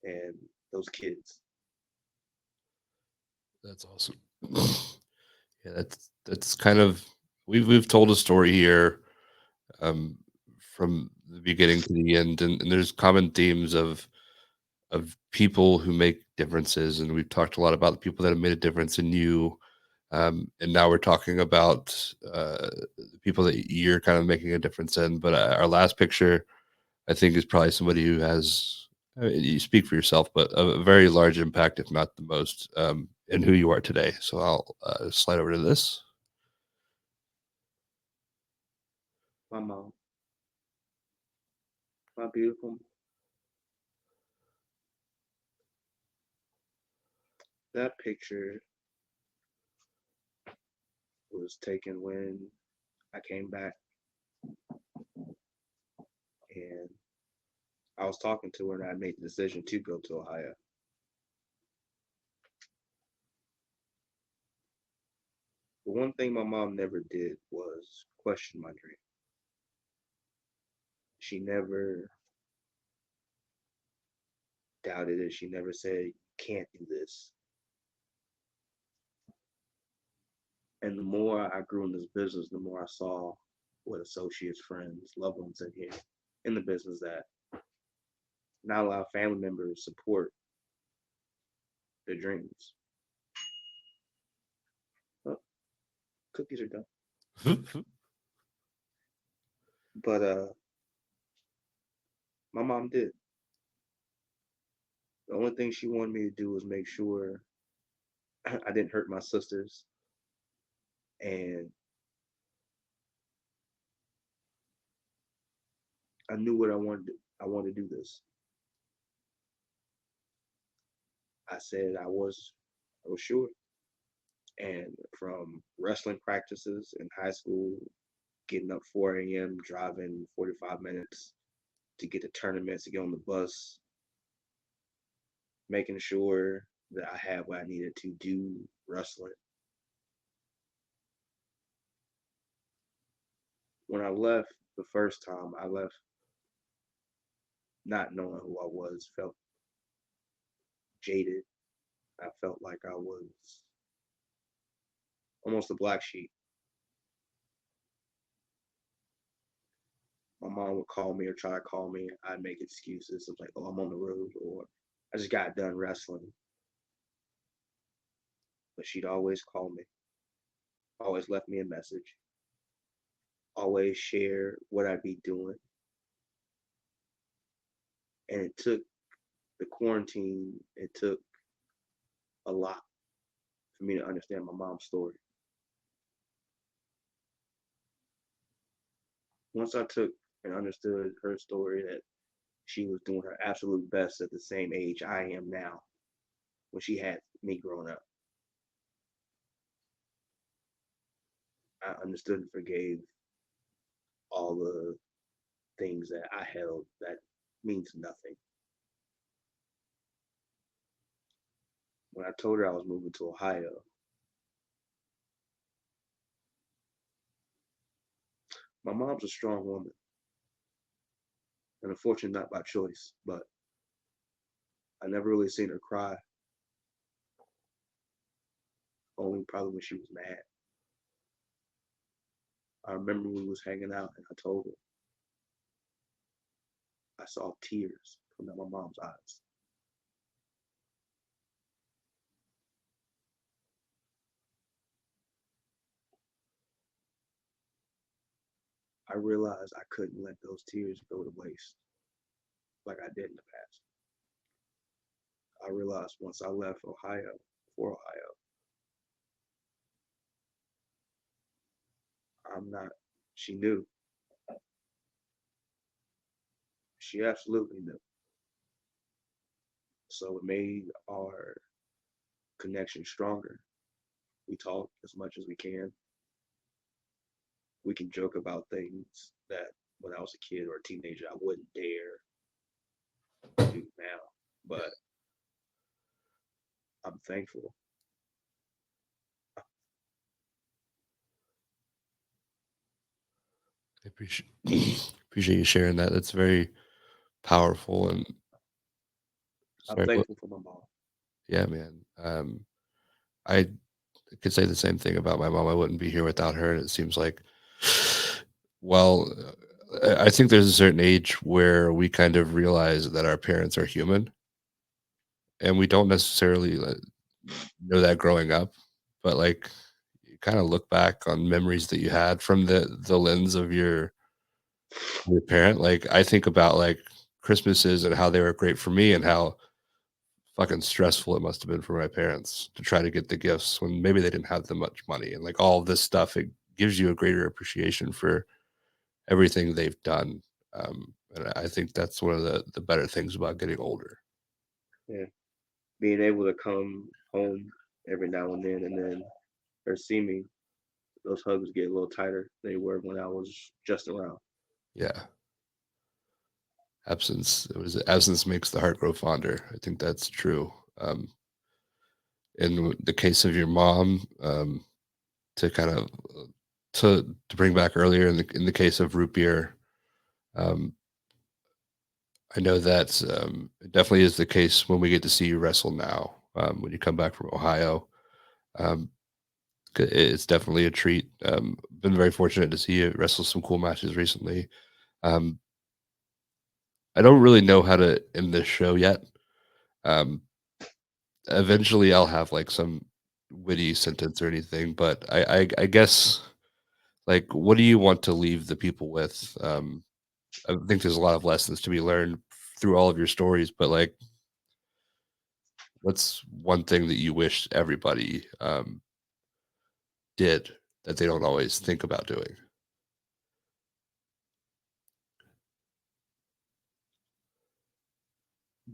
and those kids. That's awesome. Yeah, that's kind of we've told a story here um, from the beginning to the end, and there's common themes of people who make differences, and we've talked a lot about the people that have made a difference in you, and now we're talking about the people that you're kind of making a difference in. But our last picture, I think, is probably somebody who has. You speak for yourself, but a very large impact, if not the most, in who you are today. So I'll slide over to this. My mom, my beautiful. That picture was taken when I came back and I was talking to her and I made the decision to go to Ohio. The one thing my mom never did was question my dream. She never doubted it. She never said, can't do this. And the more I grew in this business, the more I saw what associates, friends, loved ones in here in the business that not allow family members support their dreams. Oh, cookies are done. But my mom did. The only thing she wanted me to do was make sure I didn't hurt my sisters. And I knew what I wanted to do. I wanted to do this. I said I was sure. And from wrestling practices in high school, getting up 4 a.m., driving 45 minutes to get to tournaments, to get on the bus, making sure that I had what I needed to do wrestling. When I left the first time, I left not knowing who I was, felt jaded. I felt like I was almost a black sheep. My mom would call me or try to call me. I'd make excuses. I was like, oh, I'm on the road, or I just got done wrestling. But she'd always call me, always left me a message, always share what I'd be doing. And it took the quarantine, it took a lot for me to understand my mom's story. Once I took and understood her story that she was doing her absolute best at the same age I am now when she had me growing up, I understood and forgave all the things that I held that means nothing. When I told her I was moving to Ohio, my mom's a strong woman, and unfortunately not by choice, but I never really seen her cry, only probably when she was mad. I remember we was hanging out and I told her I saw tears come down my mom's eyes. I realized I couldn't let those tears go to waste like I did in the past. I realized once I left Ohio, for Ohio, I'm not. She knew. She absolutely knew. So it made our connection stronger. We talk as much as we can. We can joke about things that when I was a kid or a teenager I wouldn't dare do now. But I'm thankful. I appreciate appreciate you sharing that. That's very powerful. And I'm sorry, what? thankful for my mom. Yeah, man. I could say the same thing about my mom. I wouldn't be here without her. And it seems like, well, I think there's a certain age where we kind of realize that our parents are human, and we don't necessarily know that growing up, but like you kind of look back on memories that you had from the lens of your parent. Like I think about like Christmases and how they were great for me and how fucking stressful it must have been for my parents to try to get the gifts when maybe they didn't have that much money and like all of this stuff. It gives you a greater appreciation for everything they've done. And I think that's one of the better things about getting older. Yeah. Being able to come home every now and then her see me, those hugs get a little tighter than they were when I was just around. Yeah. Absence makes the heart grow fonder. I think that's true. In the case of your mom, to kind of to bring back earlier in the case of root beer, um, I know that it definitely is the case when we get to see you wrestle now. When you come back from Ohio, um, it's definitely a treat. Been very fortunate to see you wrestle some cool matches recently. Um, I don't really know how to end this show yet. Um, Eventually, I'll have like some witty sentence or anything, but I guess like, what do you want to leave the people with? I think there's a lot of lessons to be learned through all of your stories, but like, what's one thing that you wish everybody did that they don't always think about doing?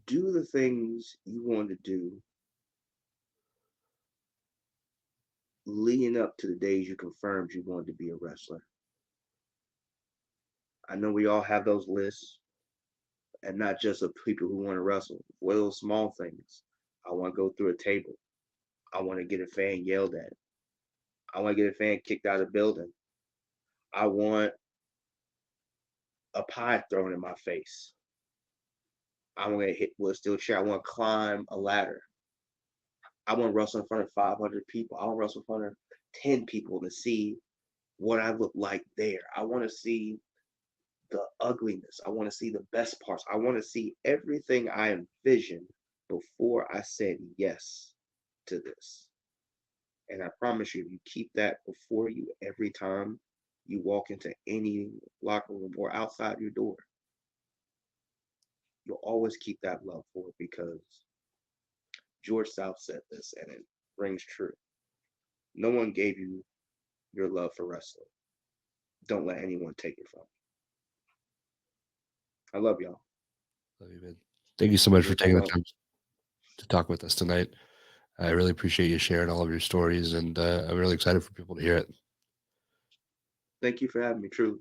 Do the things you want to do leading up to the days you confirmed you wanted to be a wrestler. I know we all have those lists, and not just of people who want to wrestle. What those small things? I want to go through a table. I want to get a fan yelled at. I want to get a fan kicked out of the building. I want a pie thrown in my face. I want to hit with a steel chair. I want to climb a ladder. I want to wrestle in front of 500 people. I want to wrestle in front of 10 people to see what I look like there. I want to see the ugliness. I want to see the best parts. I want to see everything I envisioned before I said yes to this. And I promise you, if you keep that before you every time you walk into any locker room or outside your door, you'll always keep that love for it because George South said this and it rings true. No one gave you your love for wrestling. Don't let anyone take it from you. I love y'all. Love you, man. Thank you so much And for if I taking the don't, time to talk with us tonight. I really appreciate you sharing all of your stories, and I'm really excited for people to hear it. thank you for having me, truly.